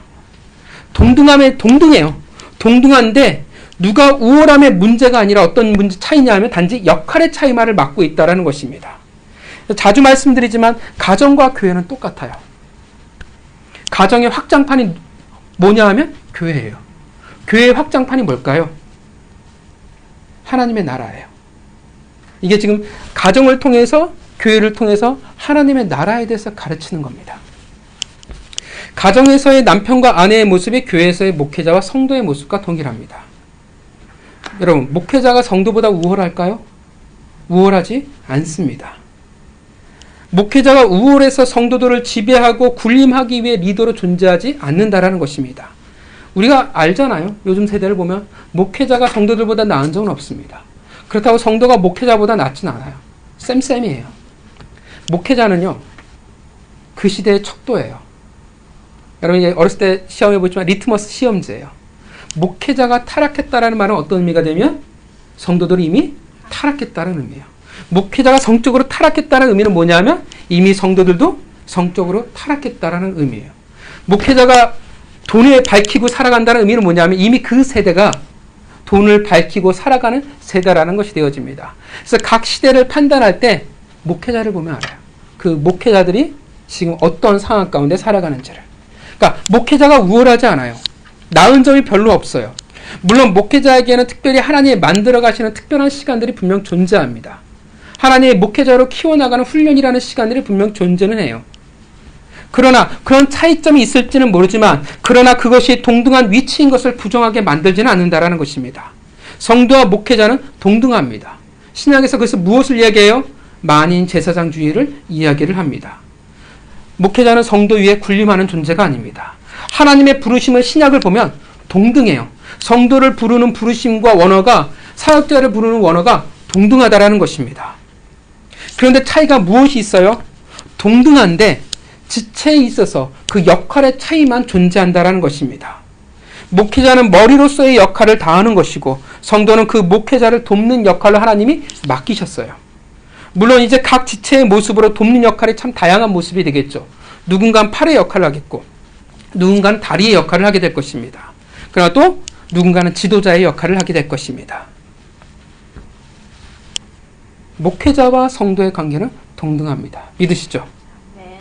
동등해요. 동등한데 누가 우월함의 문제가 아니라 어떤 문제 차이냐 하면 단지 역할의 차이만을 맡고 있다는 것입니다. 자주 말씀드리지만 가정과 교회는 똑같아요. 가정의 확장판이 뭐냐 하면 교회예요. 교회의 확장판이 뭘까요? 하나님의 나라예요. 이게 지금 가정을 통해서 교회를 통해서 하나님의 나라에 대해서 가르치는 겁니다. 가정에서의 남편과 아내의 모습이 교회에서의 목회자와 성도의 모습과 동일합니다. 여러분, 목회자가 성도보다 우월할까요? 우월하지 않습니다. 목회자가 우월해서 성도들을 지배하고 군림하기 위해 리더로 존재하지 않는다라는 것입니다. 우리가 알잖아요. 요즘 세대를 보면 목회자가 성도들보다 나은 적은 없습니다. 그렇다고 성도가 목회자보다 낫진 않아요. 쌤쌤이에요. 목회자는요, 그 시대의 척도예요. 여러분 어렸을 때 시험해 보지만 리트머스 시험지예요. 목회자가 타락했다라는 말은 어떤 의미가 되면 성도들이 이미 타락했다는 의미예요. 목회자가 성적으로 타락했다는 의미는 뭐냐면 이미 성도들도 성적으로 타락했다라는 의미예요. 목회자가 돈을 밝히고 살아간다는 의미는 뭐냐면 이미 그 세대가 돈을 밝히고 살아가는 세대라는 것이 되어집니다. 그래서 각 시대를 판단할 때 목회자를 보면 알아요. 그 목회자들이 지금 어떤 상황 가운데 살아가는지를. 그러니까 목회자가 우월하지 않아요. 나은 점이 별로 없어요. 물론 목회자에게는 특별히 하나님이 만들어 가시는 특별한 시간들이 분명 존재합니다. 하나님의 목회자로 키워나가는 훈련이라는 시간들이 분명 존재는 해요. 그러나 그런 차이점이 있을지는 모르지만 그러나 그것이 동등한 위치인 것을 부정하게 만들지는 않는다라는 것입니다. 성도와 목회자는 동등합니다. 신약에서 그래서 무엇을 이야기해요? 만인 제사장주의를 이야기를 합니다. 목회자는 성도 위에 군림하는 존재가 아닙니다. 하나님의 부르심을 신약을 보면 동등해요. 성도를 부르는 부르심과 원어가 사역자를 부르는 원어가 동등하다라는 것입니다. 그런데 차이가 무엇이 있어요? 동등한데 지체에 있어서 그 역할의 차이만 존재한다라는 것입니다. 목회자는 머리로서의 역할을 다하는 것이고 성도는 그 목회자를 돕는 역할을 하나님이 맡기셨어요. 물론 이제 각 지체의 모습으로 돕는 역할이 참 다양한 모습이 되겠죠. 누군가는 팔의 역할을 하겠고 누군가는 다리의 역할을 하게 될 것입니다. 그러나 또 누군가는 지도자의 역할을 하게 될 것입니다. 목회자와 성도의 관계는 동등합니다. 믿으시죠? 네.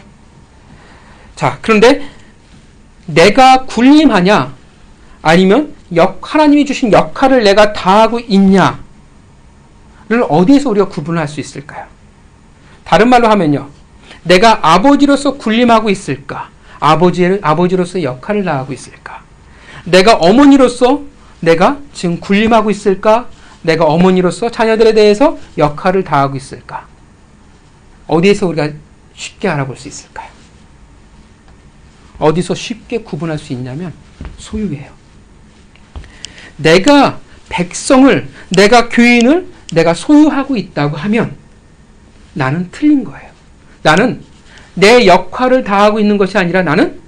자, 그런데 내가 군림하냐 아니면 하나님이 주신 역할을 내가 다하고 있냐를 어디에서 우리가 구분할 수 있을까요? 다른 말로 하면요. 내가 아버지로서 군림하고 있을까? 아버지로서의 역할을 다하고 있을까? 내가 어머니로서 내가 지금 군림하고 있을까? 내가 어머니로서 자녀들에 대해서 역할을 다하고 있을까? 어디에서 우리가 쉽게 알아볼 수 있을까요? 어디서 쉽게 구분할 수 있냐면 소유예요. 내가 백성을, 내가 교인을 내가 소유하고 있다고 하면 나는 틀린 거예요. 나는 내 역할을 다하고 있는 것이 아니라 나는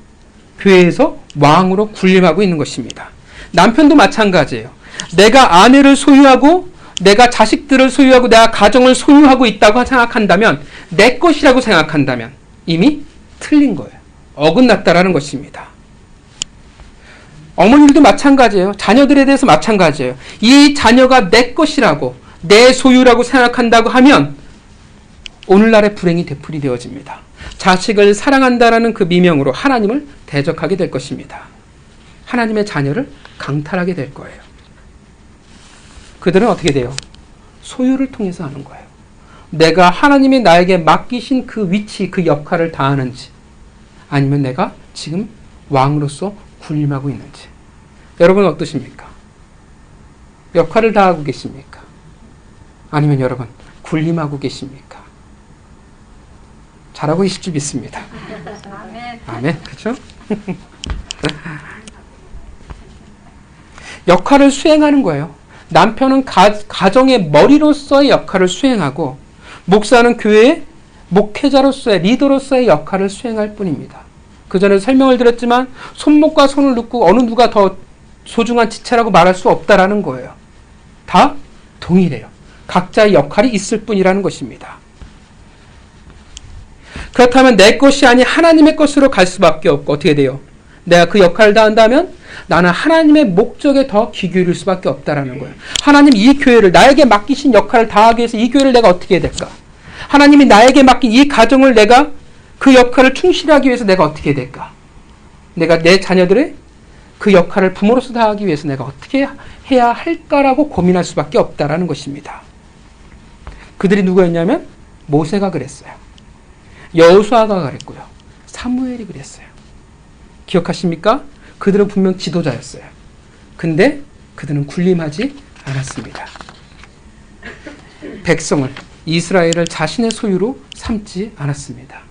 교회에서 왕으로 군림하고 있는 것입니다. 남편도 마찬가지예요. 내가 아내를 소유하고 내가 자식들을 소유하고 내가 가정을 소유하고 있다고 생각한다면, 내 것이라고 생각한다면 이미 틀린 거예요. 어긋났다라는 것입니다. 어머니들도 마찬가지예요. 자녀들에 대해서 마찬가지예요. 이 자녀가 내 것이라고, 내 소유라고 생각한다고 하면 오늘날의 불행이 되풀이 되어집니다. 자식을 사랑한다라는 그 미명으로 하나님을 대적하게 될 것입니다. 하나님의 자녀를 강탈하게 될 거예요. 그들은 어떻게 돼요? 소유를 통해서 하는 거예요. 내가 하나님이 나에게 맡기신 그 위치, 그 역할을 다하는지, 아니면 내가 지금 왕으로서 군림하고 있는지. 여러분 어떠십니까? 역할을 다하고 계십니까? 아니면 여러분 군림하고 계십니까? 잘하고 계실 줄 믿습니다. 아멘. 그렇죠? 역할을 수행하는 거예요. 남편은 가정의 머리로서의 역할을 수행하고, 목사는 교회의 목회자로서의, 리더로서의 역할을 수행할 뿐입니다. 그 전에 설명을 드렸지만 손목과 손을 놓고 어느 누가 더 소중한 지체라고 말할 수 없다라는 거예요. 다 동일해요. 각자의 역할이 있을 뿐이라는 것입니다. 그렇다면 내 것이 아닌 하나님의 것으로 갈 수밖에 없고, 어떻게 돼요? 내가 그 역할을 다한다면 나는 하나님의 목적에 더 귀 기울일 수밖에 없다라는 거예요. 하나님 이 교회를, 나에게 맡기신 역할을 다하기 위해서 이 교회를 내가 어떻게 해야 될까? 하나님이 나에게 맡긴 이 가정을 내가 그 역할을 충실하기 위해서 내가 어떻게 해야 될까? 내가 내 자녀들의 그 역할을 부모로서 다하기 위해서 내가 어떻게 해야 할까라고 고민할 수밖에 없다라는 것입니다. 그들이 누구였냐면 모세가 그랬어요. 여호수아가 그랬고요. 사무엘이 그랬어요. 기억하십니까? 그들은 분명 지도자였어요. 근데 그들은 군림하지 않았습니다. 백성을, 이스라엘을 자신의 소유로 삼지 않았습니다.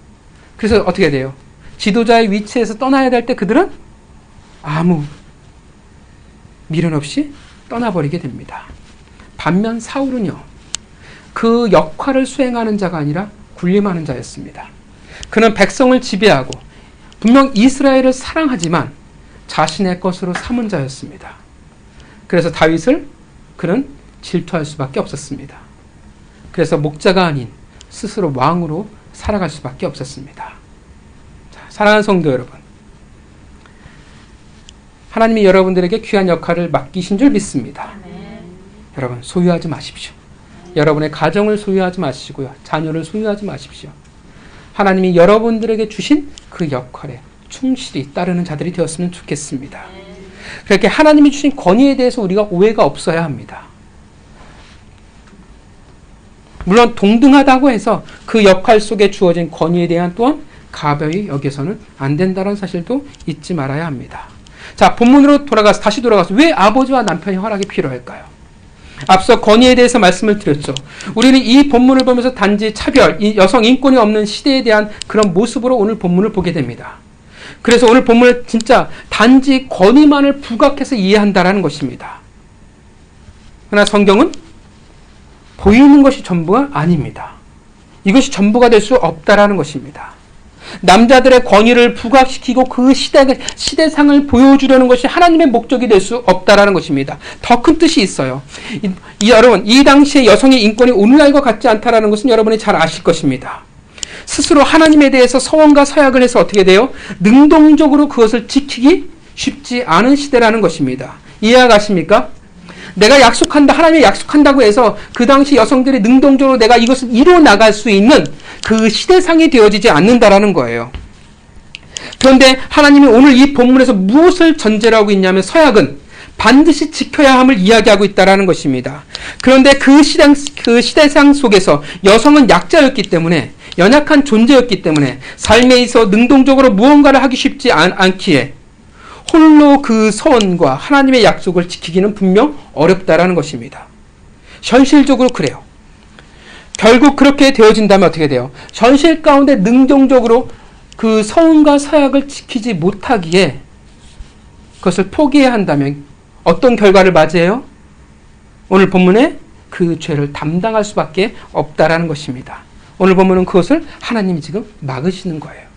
그래서 어떻게 돼요? 지도자의 위치에서 떠나야 될 때 그들은 아무 미련 없이 떠나버리게 됩니다. 반면 사울은요, 그 역할을 수행하는 자가 아니라 군림하는 자였습니다. 그는 백성을 지배하고 분명 이스라엘을 사랑하지만 자신의 것으로 삼은 자였습니다. 그래서 다윗을 그는 질투할 수밖에 없었습니다. 그래서 목자가 아닌 스스로 왕으로 살아갈 수밖에 없었습니다. 자, 사랑하는 성도 여러분, 하나님이 여러분들에게 귀한 역할을 맡기신 줄 믿습니다. 여러분 소유하지 마십시오. 여러분의 가정을 소유하지 마시고요. 자녀를 소유하지 마십시오. 하나님이 여러분들에게 주신 그 역할에 충실히 따르는 자들이 되었으면 좋겠습니다. 그렇게 하나님이 주신 권위에 대해서 우리가 오해가 없어야 합니다. 물론 동등하다고 해서 그 역할 속에 주어진 권위에 대한 또한 가벼이 여겨서는 안 된다는 사실도 잊지 말아야 합니다. 자, 본문으로 다시 돌아가서 왜 아버지와 남편의 허락이 필요할까요? 앞서 권위에 대해서 말씀을 드렸죠. 우리는 이 본문을 보면서 단지 차별, 이 여성 인권이 없는 시대에 대한 그런 모습으로 오늘 본문을 보게 됩니다. 그래서 오늘 본문을 진짜 단지 권위만을 부각해서 이해한다라는 것입니다. 그러나 성경은 보이는 것이 전부가 아닙니다. 이것이 전부가 될 수 없다라는 것입니다. 남자들의 권위를 부각시키고 그 시대상을 보여주려는 것이 하나님의 목적이 될 수 없다라는 것입니다. 더 큰 뜻이 있어요. 여러분, 이 당시에 여성의 인권이 오늘날과 같지 않다라는 것은 여러분이 잘 아실 것입니다. 스스로 하나님에 대해서 서원과 서약을 해서 어떻게 돼요? 능동적으로 그것을 지키기 쉽지 않은 시대라는 것입니다. 이해가십니까? 내가 약속한다, 하나님이 약속한다고 해서 그 당시 여성들이 능동적으로 내가 이것을 이루어 나갈 수 있는 그 시대상이 되어지지 않는다라는 거예요. 그런데 하나님이 오늘 이 본문에서 무엇을 전제로 하고 있냐면 서약은 반드시 지켜야 함을 이야기하고 있다라는 것입니다. 그런데 그 시대상 속에서 여성은 약자였기 때문에, 연약한 존재였기 때문에 삶에 있어 능동적으로 무언가를 하기 쉽지 않기에 홀로 그 서원과 하나님의 약속을 지키기는 분명 어렵다라는 것입니다. 현실적으로 그래요. 결국 그렇게 되어진다면 어떻게 돼요? 현실 가운데 능동적으로 그 서원과 서약을 지키지 못하기에 그것을 포기해야 한다면 어떤 결과를 맞이해요? 오늘 본문에 그 죄를 담당할 수밖에 없다라는 것입니다. 오늘 본문은 그것을 하나님이 지금 막으시는 거예요.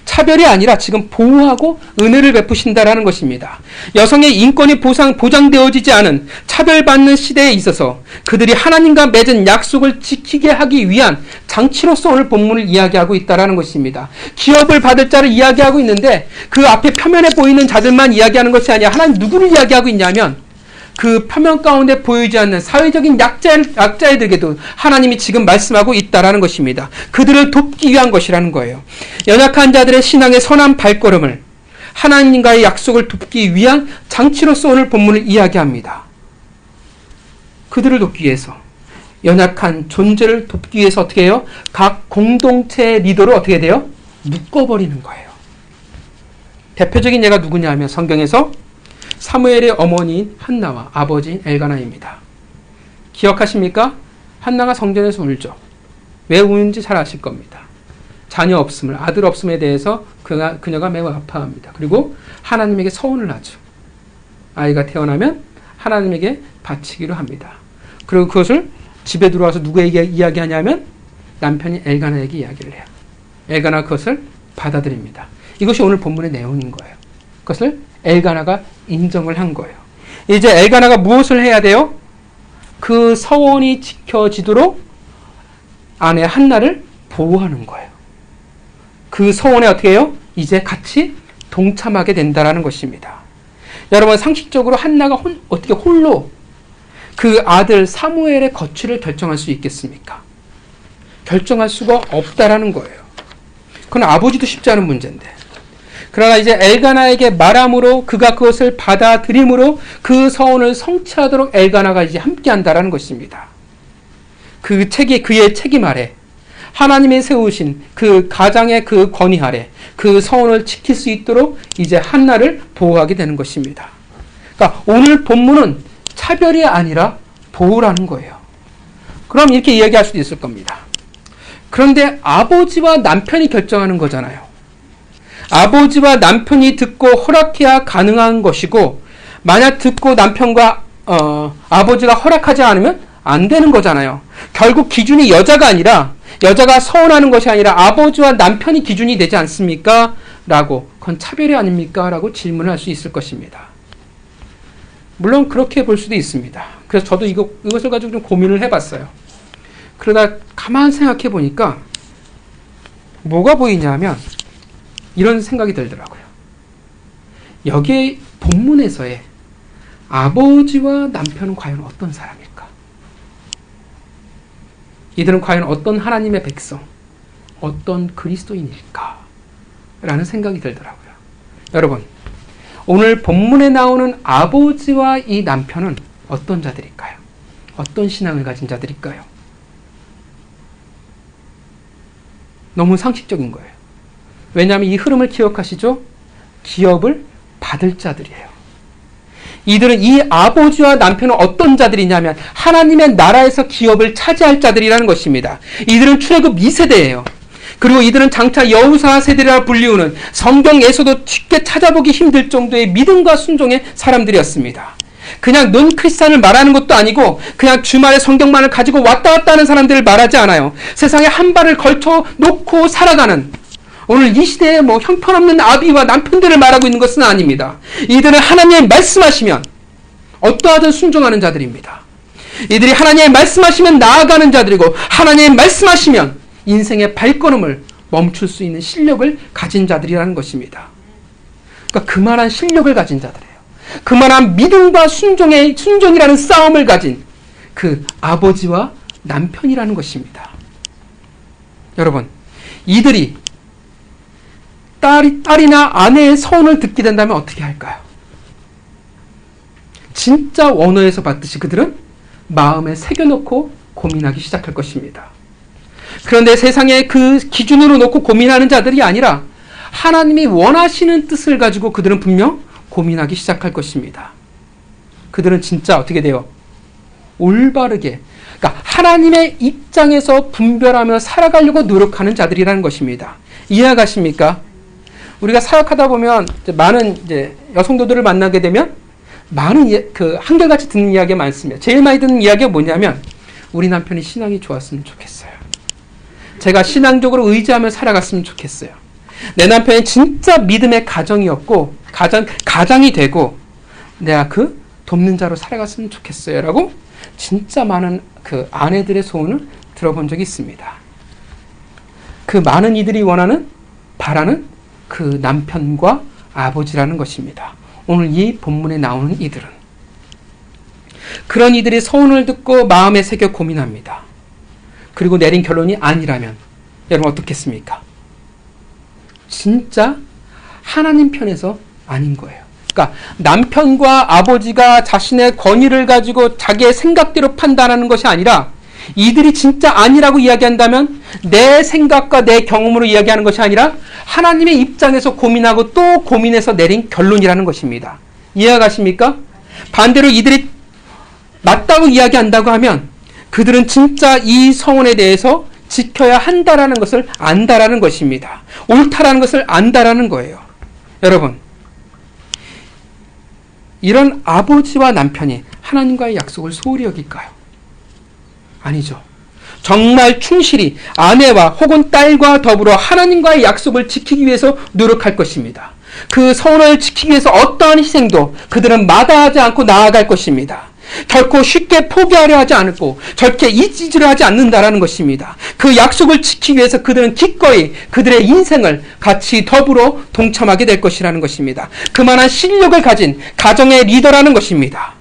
차별이 아니라 지금 보호하고 은혜를 베푸신다라는 것입니다. 여성의 인권이 보장되어지지 않은 차별받는 시대에 있어서 그들이 하나님과 맺은 약속을 지키게 하기 위한 장치로서 오늘 본문을 이야기하고 있다라는 것입니다. 기업을 받을 자를 이야기하고 있는데 그 앞에 표면에 보이는 자들만 이야기하는 것이 아니라 하나님 누구를 이야기하고 있냐면 그 표면 가운데 보이지 않는 사회적인 약자애들에게도 하나님이 지금 말씀하고 있다라는 것입니다. 그들을 돕기 위한 것이라는 거예요. 연약한 자들의 신앙의 선한 발걸음을 하나님과의 약속을 돕기 위한 장치로서 오늘 본문을 이야기합니다. 그들을 돕기 위해서, 연약한 존재를 돕기 위해서 어떻게 해요? 각 공동체의 리더를 어떻게 돼요? 묶어버리는 거예요. 대표적인 예가 누구냐 하면 성경에서 사무엘의 어머니인 한나와 아버지인 엘가나입니다. 기억하십니까? 한나가 성전에서 울죠. 왜 우는지 잘 아실 겁니다. 자녀 없음을, 아들 없음에 대해서 그녀가 매우 아파합니다. 그리고 하나님에게 서원을 하죠. 아이가 태어나면 하나님에게 바치기로 합니다. 그리고 그것을 집에 들어와서 누구에게 이야기하냐면 남편이 엘가나에게 이야기를 해요. 엘가나가 그것을 받아들입니다. 이것이 오늘 본문의 내용인 거예요. 그것을 엘가나가 인정을 한 거예요. 이제 엘가나가 무엇을 해야 돼요? 그 서원이 지켜지도록 아내 한나를 보호하는 거예요. 그 서원에 어떻게 해요? 이제 같이 동참하게 된다라는 것입니다. 여러분, 상식적으로 한나가 어떻게 홀로 그 아들 사무엘의 거취를 결정할 수 있겠습니까? 결정할 수가 없다라는 거예요. 그건 아버지도 쉽지 않은 문제인데. 그러나 이제 엘가나에게 말함으로 그가 그것을 받아들임으로 그 서원을 성취하도록 엘가나가 이제 함께한다라는 것입니다. 그의 책임 아래, 하나님이 세우신 그 가장의 그 권위 아래 그 서원을 지킬 수 있도록 이제 한나를 보호하게 되는 것입니다. 그러니까 오늘 본문은 차별이 아니라 보호라는 거예요. 그럼 이렇게 이야기할 수도 있을 겁니다. 그런데 아버지와 남편이 결정하는 거잖아요. 아버지와 남편이 듣고 허락해야 가능한 것이고, 만약 듣고 남편과 아버지가 허락하지 않으면 안 되는 거잖아요. 결국 기준이 여자가 서원하는 것이 아니라 아버지와 남편이 기준이 되지 않습니까? 라고, 그건 차별이 아닙니까? 라고 질문을 할 수 있을 것입니다. 물론 그렇게 볼 수도 있습니다. 그래서 저도 이것을 가지고 좀 고민을 해봤어요. 그러다 가만 생각해 보니까 뭐가 보이냐면 이런 생각이 들더라고요. 여기에 본문에서의 아버지와 남편은 과연 어떤 사람일까? 이들은 과연 어떤 하나님의 백성, 어떤 그리스도인일까? 라는 생각이 들더라고요. 여러분, 오늘 본문에 나오는 아버지와 이 남편은 어떤 자들일까요? 어떤 신앙을 가진 자들일까요? 너무 상식적인 거예요. 왜냐하면 이 흐름을 기억하시죠? 기업을 받을 자들이에요. 이들은 이 아버지와 남편은 어떤 자들이냐면 하나님의 나라에서 기업을 차지할 자들이라는 것입니다. 이들은 출애굽 2세대예요. 그리고 이들은 장차 여호사 세대라 불리우는 성경에서도 쉽게 찾아보기 힘들 정도의 믿음과 순종의 사람들이었습니다. 그냥 넌 크리스찬을 말하는 것도 아니고 그냥 주말에 성경만을 가지고 왔다 갔다 하는 사람들을 말하지 않아요. 세상에 한 발을 걸쳐 놓고 살아가는, 오늘 이 시대에 형편없는 아비와 남편들을 말하고 있는 것은 아닙니다. 이들은 하나님이 말씀하시면 어떠하든 순종하는 자들입니다. 이들이 하나님이 말씀하시면 나아가는 자들이고, 하나님이 말씀하시면 인생의 발걸음을 멈출 수 있는 실력을 가진 자들이라는 것입니다. 그러니까 그만한 실력을 가진 자들이에요. 그만한 믿음과 순종이라는 싸움을 가진 그 아버지와 남편이라는 것입니다. 여러분, 이들이 딸이나 아내의 서원을 듣게 된다면 어떻게 할까요? 진짜 원어에서 봤듯이 그들은 마음에 새겨놓고 고민하기 시작할 것입니다. 그런데 세상에 그 기준으로 놓고 고민하는 자들이 아니라 하나님이 원하시는 뜻을 가지고 그들은 분명 고민하기 시작할 것입니다. 그들은 진짜 어떻게 돼요? 올바르게, 그러니까 하나님의 입장에서 분별하며 살아가려고 노력하는 자들이라는 것입니다. 이해가십니까? 우리가 사역하다 보면 많은 여성도들을 만나게 되면 많은 한결같이 듣는 이야기가 많습니다. 제일 많이 듣는 이야기가 뭐냐면 우리 남편이 신앙이 좋았으면 좋겠어요. 제가 신앙적으로 의지하며 살아갔으면 좋겠어요. 내 남편이 진짜 믿음의 가정이었고 가장이 되고 내가 그 돕는 자로 살아갔으면 좋겠어요 라고 진짜 많은 그 아내들의 소원을 들어본 적이 있습니다. 그 많은 이들이 바라는 그 남편과 아버지라는 것입니다. 오늘 이 본문에 나오는 이들은 그런 이들이 소원을 듣고 마음에 새겨 고민합니다. 그리고 내린 결론이 아니라면 여러분 어떻겠습니까? 진짜 하나님 편에서 아닌 거예요. 그러니까 남편과 아버지가 자신의 권위를 가지고 자기의 생각대로 판단하는 것이 아니라 이들이 진짜 아니라고 이야기한다면 내 생각과 내 경험으로 이야기하는 것이 아니라 하나님의 입장에서 고민하고 또 고민해서 내린 결론이라는 것입니다. 이해가 가십니까? 반대로 이들이 맞다고 이야기한다고 하면 그들은 진짜 이 서원에 대해서 지켜야 한다라는 것을 안다라는 것입니다. 옳다라는 것을 안다라는 거예요. 여러분, 이런 아버지와 남편이 하나님과의 약속을 소홀히 여길까요? 아니죠. 정말 충실히 아내와 혹은 딸과 더불어 하나님과의 약속을 지키기 위해서 노력할 것입니다. 그 선언을 지키기 위해서 어떠한 희생도 그들은 마다하지 않고 나아갈 것입니다. 결코 쉽게 포기하려 하지 않고 절대 잊지를 하지 않는다라는 것입니다. 그 약속을 지키기 위해서 그들은 기꺼이 그들의 인생을 같이 더불어 동참하게 될 것이라는 것입니다. 그만한 실력을 가진 가정의 리더라는 것입니다.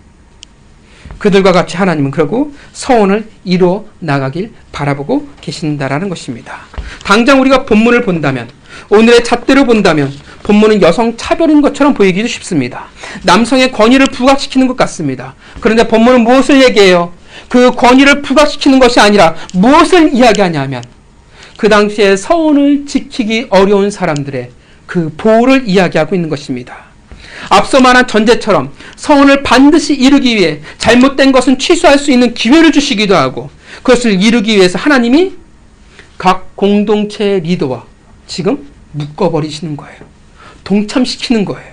그들과 같이 하나님은 그러고 서원을 이루어 나가길 바라보고 계신다라는 것입니다. 당장 우리가 본문을 본다면, 오늘의 잣대로 본다면 본문은 여성 차별인 것처럼 보이기도 쉽습니다. 남성의 권위를 부각시키는 것 같습니다. 그런데 본문은 무엇을 얘기해요? 그 권위를 부각시키는 것이 아니라 무엇을 이야기하냐면 그 당시에 서원을 지키기 어려운 사람들의 그 보호를 이야기하고 있는 것입니다. 앞서 말한 전제처럼 서원을 반드시 이루기 위해 잘못된 것은 취소할 수 있는 기회를 주시기도 하고 그것을 이루기 위해서 하나님이 각 공동체의 리더와 지금 묶어버리시는 거예요. 동참시키는 거예요.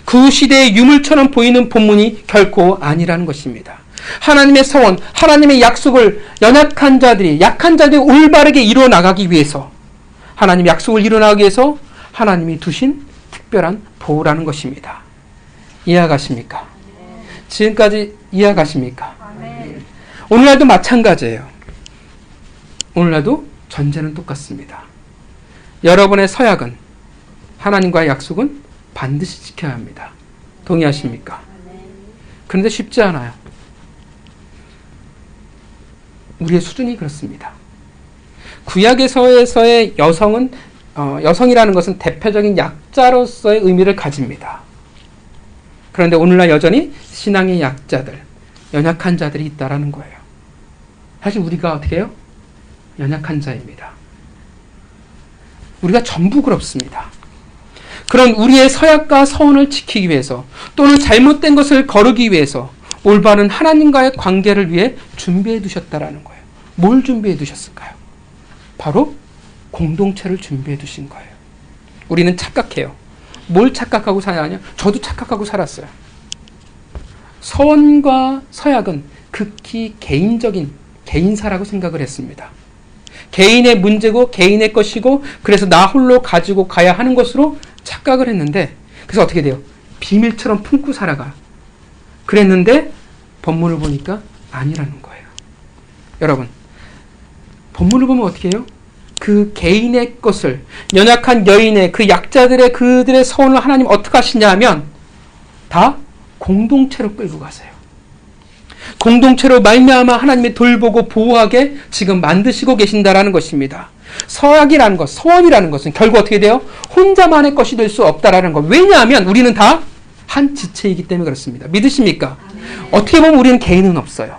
그 시대의 유물처럼 보이는 본문이 결코 아니라는 것입니다. 하나님의 서원, 하나님의 약속을 약한 자들이 올바르게 이루어 나가기 위해서 하나님의 약속을 이루어 나가기 위해서 하나님이 두신 특별한 보호라는 것입니다. 이해가십니까? 지금까지 이해가십니까? 오늘날도 마찬가지예요. 오늘날도 전제는 똑같습니다. 여러분의 서약은 하나님과의 약속은 반드시 지켜야 합니다. 동의하십니까? 그런데 쉽지 않아요. 우리의 수준이 그렇습니다. 구약에서의 여성이라는 것은 대표적인 약자로서의 의미를 가집니다. 그런데 오늘날 여전히 신앙의 약자들, 연약한 자들이 있다라는 거예요. 사실 우리가 어떻게 해요? 연약한 자입니다. 우리가 전부 그렇습니다. 그런 우리의 서약과 서원을 지키기 위해서 또는 잘못된 것을 거르기 위해서 올바른 하나님과의 관계를 위해 준비해 두셨다라는 거예요. 뭘 준비해 두셨을까요? 바로 공동체를 준비해 두신 거예요. 우리는 착각해요. 뭘 착각하고 살아냐? 저도 착각하고 살았어요. 서원과 서약은 극히 개인적인 개인사라고 생각을 했습니다. 개인의 문제고 개인의 것이고 그래서 나 홀로 가지고 가야 하는 것으로 착각을 했는데 그래서 어떻게 돼요? 비밀처럼 품고 살아가. 그랬는데 본문을 보니까 아니라는 거예요. 여러분, 본문을 보면 어떻게 해요? 그 개인의 것을 연약한 여인의 그 약자들의 그들의 서원을 하나님 어떻게 하시냐 하면 다 공동체로 끌고 가세요. 공동체로 말미암아 하나님이 돌보고 보호하게 지금 만드시고 계신다라는 것입니다. 서약이라는 것, 서원이라는 것은 결국 어떻게 돼요? 혼자만의 것이 될 수 없다라는 것. 왜냐하면 우리는 다 한 지체이기 때문에 그렇습니다. 믿으십니까? 어떻게 보면 우리는 개인은 없어요.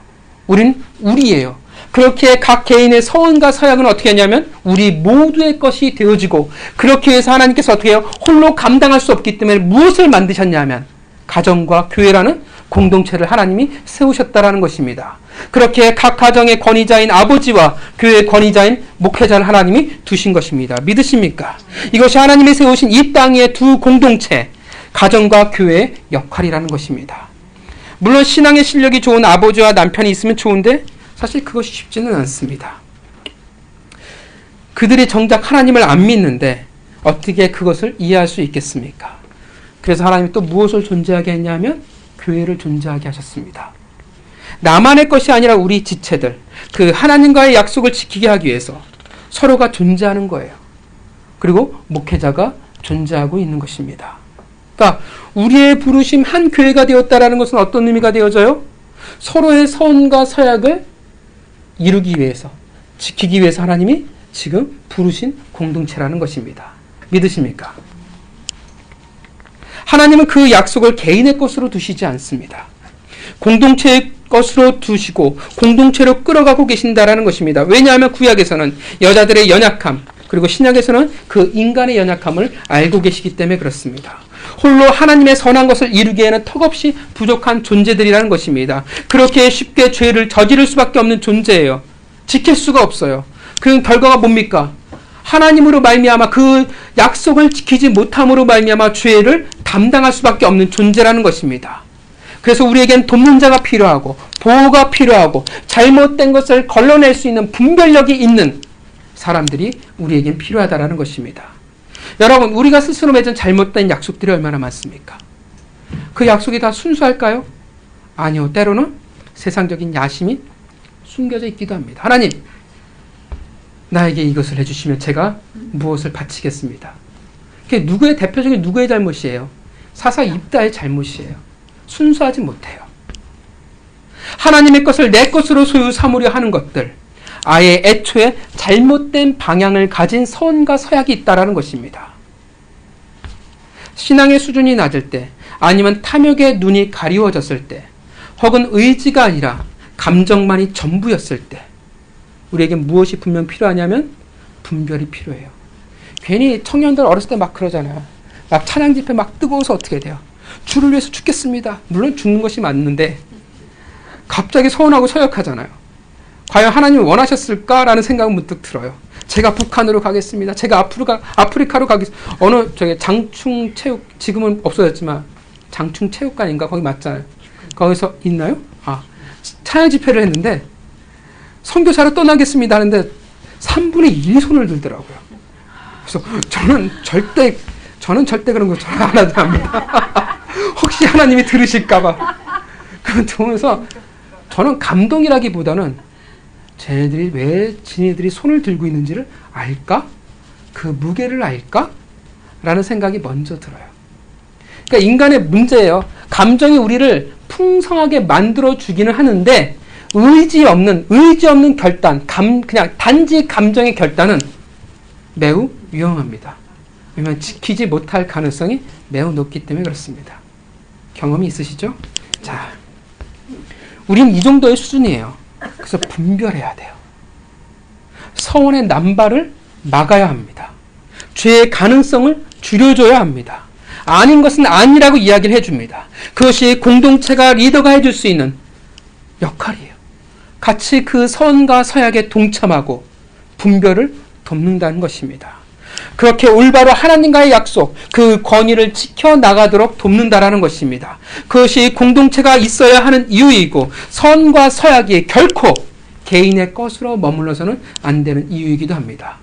우리는 우리예요. 그렇게 각 개인의 서원과 서약은 어떻게 하냐면 우리 모두의 것이 되어지고 그렇게 해서 하나님께서 어떻게 해요? 홀로 감당할 수 없기 때문에 무엇을 만드셨냐면 가정과 교회라는 공동체를 하나님이 세우셨다라는 것입니다. 그렇게 각 가정의 권위자인 아버지와 교회의 권위자인 목회자를 하나님이 두신 것입니다. 믿으십니까? 이것이 하나님이 세우신 이 땅의 두 공동체, 가정과 교회의 역할이라는 것입니다. 물론 신앙의 실력이 좋은 아버지와 남편이 있으면 좋은데 사실 그것이 쉽지는 않습니다. 그들이 정작 하나님을 안 믿는데 어떻게 그것을 이해할 수 있겠습니까? 그래서 하나님이 또 무엇을 존재하게 했냐면 교회를 존재하게 하셨습니다. 나만의 것이 아니라 우리 지체들, 그 하나님과의 약속을 지키게 하기 위해서 서로가 존재하는 거예요. 그리고 목회자가 존재하고 있는 것입니다. 그러니까 우리의 부르심 한 교회가 되었다라는 것은 어떤 의미가 되어져요? 서로의 선과 서약을 이루기 위해서, 지키기 위해서 하나님이 지금 부르신 공동체라는 것입니다. 믿으십니까? 하나님은 그 약속을 개인의 것으로 두시지 않습니다. 공동체의 것으로 두시고 공동체로 끌어가고 계신다라는 것입니다. 왜냐하면 구약에서는 여자들의 연약함, 그리고 신약에서는 그 인간의 연약함을 알고 계시기 때문에 그렇습니다. 홀로 하나님의 선한 것을 이루기에는 턱없이 부족한 존재들이라는 것입니다. 그렇게 쉽게 죄를 저지를 수밖에 없는 존재예요. 지킬 수가 없어요. 그 결과가 뭡니까? 하나님으로 말미암아 그 약속을 지키지 못함으로 말미암아 죄를 담당할 수밖에 없는 존재라는 것입니다. 그래서 우리에겐 돕는 자가 필요하고 보호가 필요하고 잘못된 것을 걸러낼 수 있는 분별력이 있는 사람들이 우리에겐 필요하다라는 것입니다. 여러분, 우리가 스스로 맺은 잘못된 약속들이 얼마나 많습니까? 그 약속이 다 순수할까요? 아니요. 때로는 세상적인 야심이 숨겨져 있기도 합니다. 하나님, 나에게 이것을 해주시면 제가 무엇을 바치겠습니다. 그게 누구의 대표적인 누구의 잘못이에요? 사사 입다의 잘못이에요. 순수하지 못해요. 하나님의 것을 내 것으로 소유 삼으려 하는 것들, 아예 애초에 잘못된 방향을 가진 선과 서약이 있다라는 것입니다. 신앙의 수준이 낮을 때, 아니면 탐욕의 눈이 가리워졌을 때, 혹은 의지가 아니라 감정만이 전부였을 때, 우리에게 무엇이 분명 필요하냐면 분별이 필요해요. 괜히 청년들 어렸을 때 막 그러잖아요. 막 찬양 집회 막 뜨거워서 어떻게 돼요? 주를 위해서 죽겠습니다. 물론 죽는 것이 맞는데 갑자기 서운하고 서역하잖아요. 과연 하나님이 원하셨을까라는 생각은 문득 들어요. 제가 북한으로 가겠습니다. 제가 아프리카로 가겠습니다. 어느 장충 체육, 지금은 없어졌지만 장충 체육관인가 거기 맞잖아요. 거기서 있나요? 찬양 집회를 했는데 선교사로 떠나겠습니다 하는데 3분의 1이 손을 들더라고요. 그래서 저는 절대 그런 거 안 합니다. 혹시 하나님이 들으실까봐. 그걸 보면서 저는 감동이라기보다는 쟤네들이 왜 지네들이 손을 들고 있는지를 알까? 그 무게를 알까? 라는 생각이 먼저 들어요. 그러니까 인간의 문제예요. 감정이 우리를 풍성하게 만들어 주기는 하는데 의지 없는 결단, 그냥 단지 감정의 결단은 매우 위험합니다. 왜냐하면 지키지 못할 가능성이 매우 높기 때문에 그렇습니다. 경험이 있으시죠? 자, 우린 이 정도의 수준이에요. 그래서 분별해야 돼요. 서원의 남발을 막아야 합니다. 죄의 가능성을 줄여줘야 합니다. 아닌 것은 아니라고 이야기를 해줍니다. 그것이 공동체가 리더가 해줄 수 있는 역할이에요. 같이 그 선과 서약에 동참하고 분별을 돕는다는 것입니다. 그렇게 올바로 하나님과의 약속, 그 권위를 지켜나가도록 돕는다라는 것입니다. 그것이 공동체가 있어야 하는 이유이고 선과 서약이 결코 개인의 것으로 머물러서는 안 되는 이유이기도 합니다.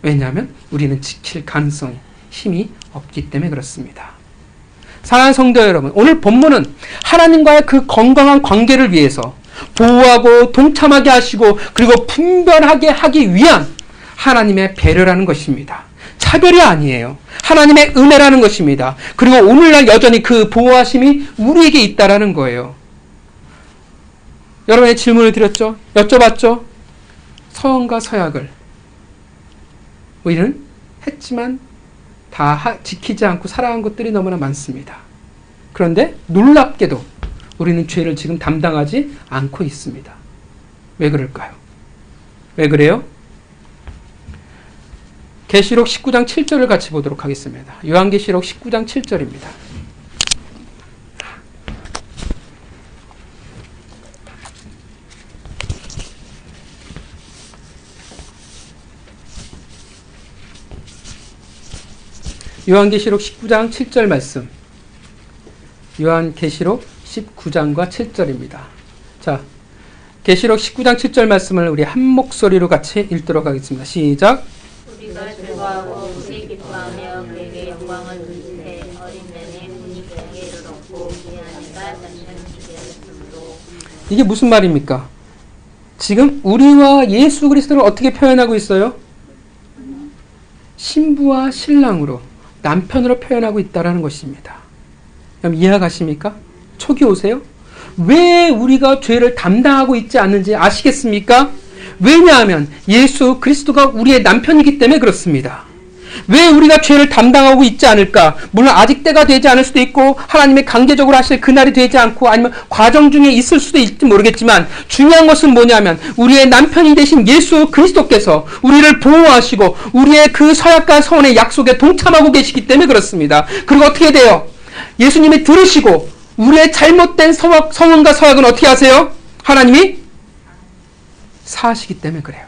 왜냐하면 우리는 지킬 가능성이 힘이 없기 때문에 그렇습니다. 사랑하는 성도 여러분, 오늘 본문은 하나님과의 그 건강한 관계를 위해서 보호하고 동참하게 하시고 그리고 분별하게 하기 위한 하나님의 배려라는 것입니다. 차별이 아니에요. 하나님의 은혜라는 것입니다. 그리고 오늘날 여전히 그 보호하심이 우리에게 있다라는 거예요. 여러분의 질문을 드렸죠? 여쭤봤죠? 서원과 서약을 우리는 했지만 다 지키지 않고 살아간 것들이 너무나 많습니다. 그런데 놀랍게도 우리는 죄를 지금 담당하지 않고 있습니다. 왜 그럴까요? 왜 그래요? 계시록 19장 7절을 같이 보도록 하겠습니다. 요한계시록 19장 7절입니다. 요한계시록 19장 7절 말씀. 요한계시록 19장과 7절입니다. 자, 계시록 19장 7절 말씀을 우리 한 목소리로 같이 읽도록 하겠습니다. 시작. 우리가 즐거워하고 우리 이게 무슨 말입니까? 지금 우리와 예수 그리스도를 어떻게 표현하고 있어요? 신부와 신랑으로, 남편으로 표현하고 있다는 것입니다. 그럼 이해가십니까? 촉이 오세요? 왜 우리가 죄를 담당하고 있지 않는지 아시겠습니까? 왜냐하면 예수 그리스도가 우리의 남편이기 때문에 그렇습니다. 왜 우리가 죄를 담당하고 있지 않을까? 물론 아직 때가 되지 않을 수도 있고 하나님이 강제적으로 하실 그날이 되지 않고 아니면 과정 중에 있을 수도 있을지 모르겠지만 중요한 것은 뭐냐면 우리의 남편이 되신 예수 그리스도께서 우리를 보호하시고 우리의 그 서약과 서원의 약속에 동참하고 계시기 때문에 그렇습니다. 그리고 어떻게 돼요? 예수님이 들으시고 우리의 잘못된 서원과 서약은 어떻게 하세요? 하나님이 사하시기 때문에 그래요.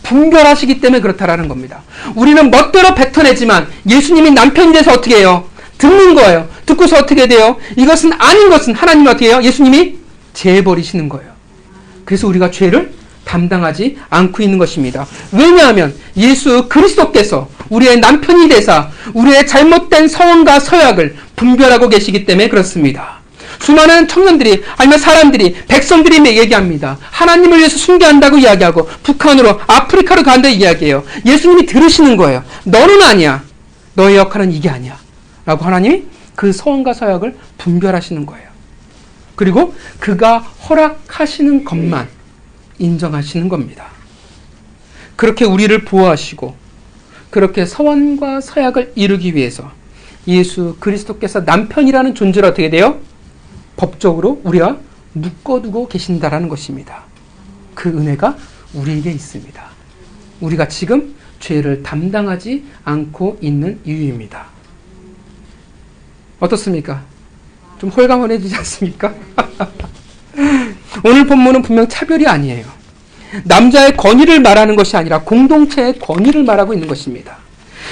분별하시기 때문에 그렇다라는 겁니다. 우리는 멋대로 뱉어내지만 예수님이 남편이 돼서 어떻게 해요? 듣는 거예요. 듣고서 어떻게 돼요? 이것은 아닌 것은 하나님이 어떻게 해요? 예수님이 제해버리시는 거예요. 그래서 우리가 죄를 담당하지 않고 있는 것입니다. 왜냐하면 예수 그리스도께서 우리의 남편이 되사 우리의 잘못된 서원과 서약을 분별하고 계시기 때문에 그렇습니다. 수많은 청년들이 아니면 사람들이 백성들이 얘기합니다. 하나님을 위해서 순교한다고 이야기하고 북한으로 아프리카로 간다고 이야기해요. 예수님이 들으시는 거예요. 너는 아니야. 너의 역할은 이게 아니야. 라고 하나님이 그 서원과 서약을 분별하시는 거예요. 그리고 그가 허락하시는 것만 인정하시는 겁니다. 그렇게 우리를 보호하시고 그렇게 서원과 서약을 이루기 위해서 예수 그리스도께서 남편이라는 존재를 어떻게 돼요? 법적으로 우리가 묶어두고 계신다라는 것입니다. 그 은혜가 우리에게 있습니다. 우리가 지금 죄를 담당하지 않고 있는 이유입니다. 어떻습니까? 좀 홀가분해지지 않습니까? 오늘 본문은 분명 차별이 아니에요. 남자의 권위를 말하는 것이 아니라 공동체의 권위를 말하고 있는 것입니다.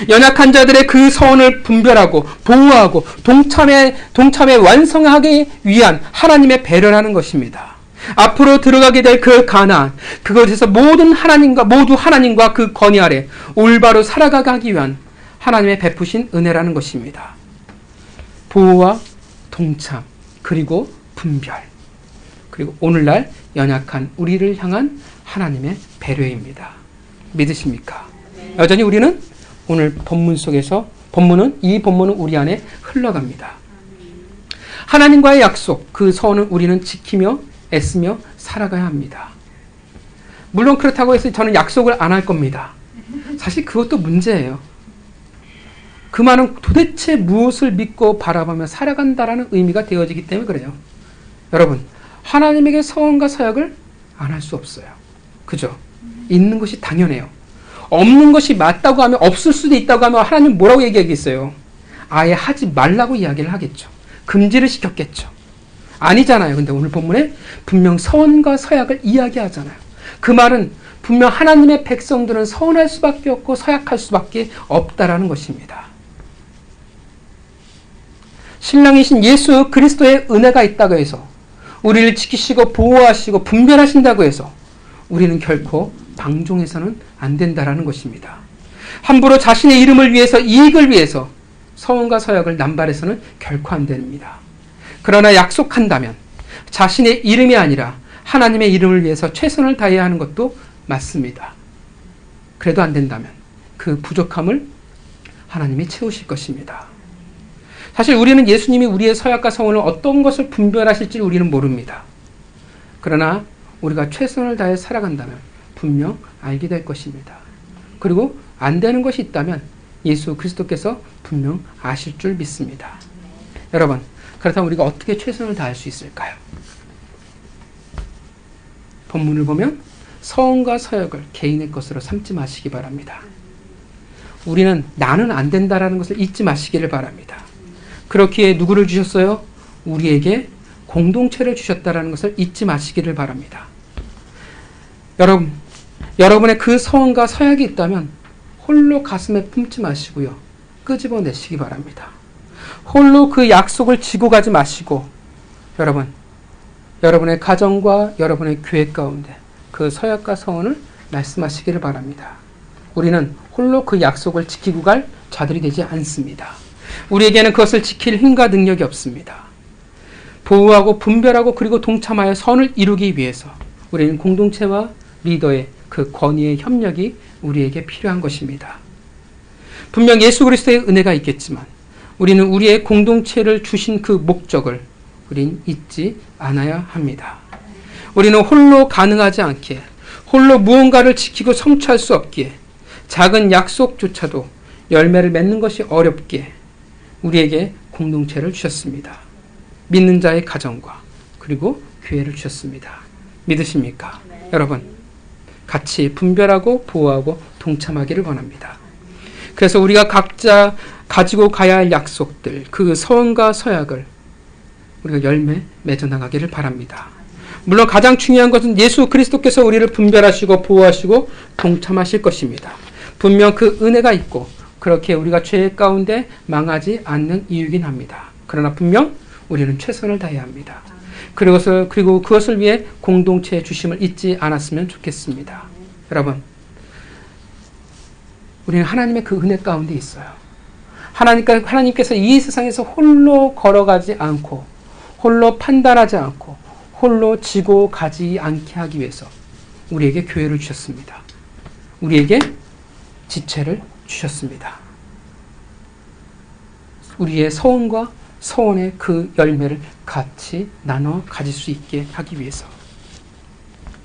연약한 자들의 그 서원을 분별하고 보호하고 동참에 완성하기 위한 하나님의 배려라는 것입니다. 앞으로 들어가게 될 그 가나안, 그것에서 모두 하나님과 그 권위 아래 올바로 살아가기 위한 하나님의 베푸신 은혜라는 것입니다. 보호와 동참, 그리고 분별, 그리고 오늘날 연약한 우리를 향한 하나님의 배려입니다. 믿으십니까? 여전히 우리는 오늘 본문 속에서 이 본문은 우리 안에 흘러갑니다. 하나님과의 약속, 그 서원은 우리는 지키며 애쓰며 살아가야 합니다. 물론 그렇다고 해서 저는 약속을 안 할 겁니다. 사실 그것도 문제예요. 그 말은 도대체 무엇을 믿고 바라보며 살아간다라는 의미가 되어지기 때문에 그래요. 여러분, 하나님에게 서원과 서약을 안 할 수 없어요. 그죠? 있는 것이 당연해요. 없는 것이 맞다고 하면 없을 수도 있다고 하면 하나님 뭐라고 얘기하겠어요? 아예 하지 말라고 이야기를 하겠죠. 금지를 시켰겠죠. 아니잖아요. 근데 오늘 본문에 분명 서원과 서약을 이야기하잖아요. 그 말은 분명 하나님의 백성들은 서원할 수밖에 없고 서약할 수밖에 없다라는 것입니다. 신랑이신 예수 그리스도의 은혜가 있다고 해서 우리를 지키시고 보호하시고 분별하신다고 해서 우리는 결코 방종해서는 안 된다라는 것입니다. 함부로 자신의 이름을 위해서 이익을 위해서 서원과 서약을 남발해서는 결코 안 됩니다. 그러나 약속한다면 자신의 이름이 아니라 하나님의 이름을 위해서 최선을 다해야 하는 것도 맞습니다. 그래도 안 된다면 그 부족함을 하나님이 채우실 것입니다. 사실 우리는 예수님이 우리의 서약과 서원을 어떤 것을 분별하실지 우리는 모릅니다. 그러나 우리가 최선을 다해 살아간다면 분명 알게 될 것입니다. 그리고 안 되는 것이 있다면 예수 그리스도께서 분명 아실 줄 믿습니다. 여러분, 그렇다면 우리가 어떻게 최선을 다할 수 있을까요? 본문을 보면 서원과 서약을 개인의 것으로 삼지 마시기 바랍니다. 우리는 나는 안 된다라는 것을 잊지 마시기를 바랍니다. 그렇기에 누구를 주셨어요? 우리에게 공동체를 주셨다라는 것을 잊지 마시기를 바랍니다. 여러분의 그 서원과 서약이 있다면 홀로 가슴에 품지 마시고요. 끄집어내시기 바랍니다. 홀로 그 약속을 지고 가지 마시고 여러분의 가정과 여러분의 교회 가운데 그 서약과 서원을 말씀하시기를 바랍니다. 우리는 홀로 그 약속을 지키고 갈 자들이 되지 않습니다. 우리에게는 그것을 지킬 힘과 능력이 없습니다. 보호하고 분별하고 그리고 동참하여 선을 이루기 위해서 우리는 공동체와 리더의 그 권위의 협력이 우리에게 필요한 것입니다. 분명 예수 그리스도의 은혜가 있겠지만 우리는 우리의 공동체를 주신 그 목적을 우린 잊지 않아야 합니다. 우리는 홀로 가능하지 않기에, 홀로 무언가를 지키고 성취할 수 없기에, 작은 약속조차도 열매를 맺는 것이 어렵기에 우리에게 공동체를 주셨습니다. 믿는 자의 가정과 그리고 교회를 주셨습니다. 믿으십니까? 네. 여러분, 같이 분별하고 보호하고 동참하기를 원합니다. 그래서 우리가 각자 가지고 가야 할 약속들, 그 서원과 서약을 우리가 열매 맺어나가기를 바랍니다. 물론 가장 중요한 것은 예수 그리스도께서 우리를 분별하시고 보호하시고 동참하실 것입니다. 분명 그 은혜가 있고 그렇게 우리가 죄 가운데 망하지 않는 이유이긴 합니다. 그러나 분명 우리는 최선을 다해야 합니다. 그리고 그것을 위해 공동체의 주심을 잊지 않았으면 좋겠습니다. 여러분, 우리는 하나님의 그 은혜 가운데 있어요. 하나님께서 이 세상에서 홀로 걸어가지 않고, 홀로 판단하지 않고, 홀로 지고 가지 않게 하기 위해서 우리에게 교회를 주셨습니다. 우리에게 지체를 주셨습니다. 우리의 서원과 서원의 그 열매를 같이 나눠 가질 수 있게 하기 위해서.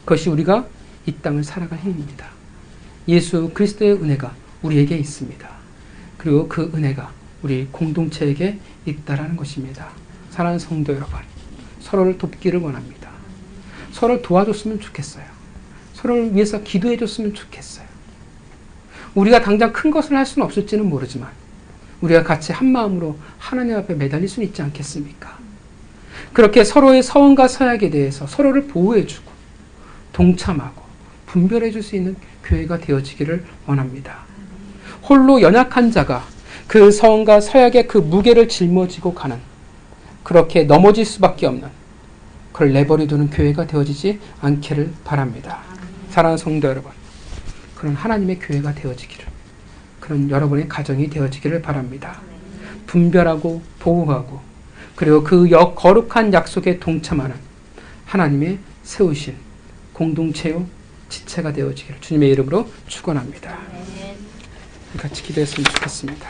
그것이 우리가 이 땅을 살아갈 힘입니다. 예수 그리스도의 은혜가 우리에게 있습니다. 그리고 그 은혜가 우리 공동체에게 있다라는 것입니다. 사랑하는 성도 여러분, 서로를 돕기를 원합니다. 서로를 도와줬으면 좋겠어요. 서로를 위해서 기도해줬으면 좋겠어요. 우리가 당장 큰 것을 할 수는 없을지는 모르지만 우리가 같이 한 마음으로 하나님 앞에 매달릴 수는 있지 않겠습니까? 그렇게 서로의 서원과 서약에 대해서 서로를 보호해주고 동참하고 분별해줄 수 있는 교회가 되어지기를 원합니다. 홀로 연약한 자가 그 서원과 서약의 그 무게를 짊어지고 가는, 그렇게 넘어질 수밖에 없는, 그걸 내버려두는 교회가 되어지지 않기를 바랍니다. 사랑하는 성도 여러분, 그런 하나님의 교회가 되어지기를, 그런 여러분의 가정이 되어지기를 바랍니다. 분별하고 보호하고 그리고 그 거룩한 약속에 동참하는 하나님의 세우신 공동체요 지체가 되어지기를 주님의 이름으로 축원합니다. 같이 기도했으면 좋겠습니다.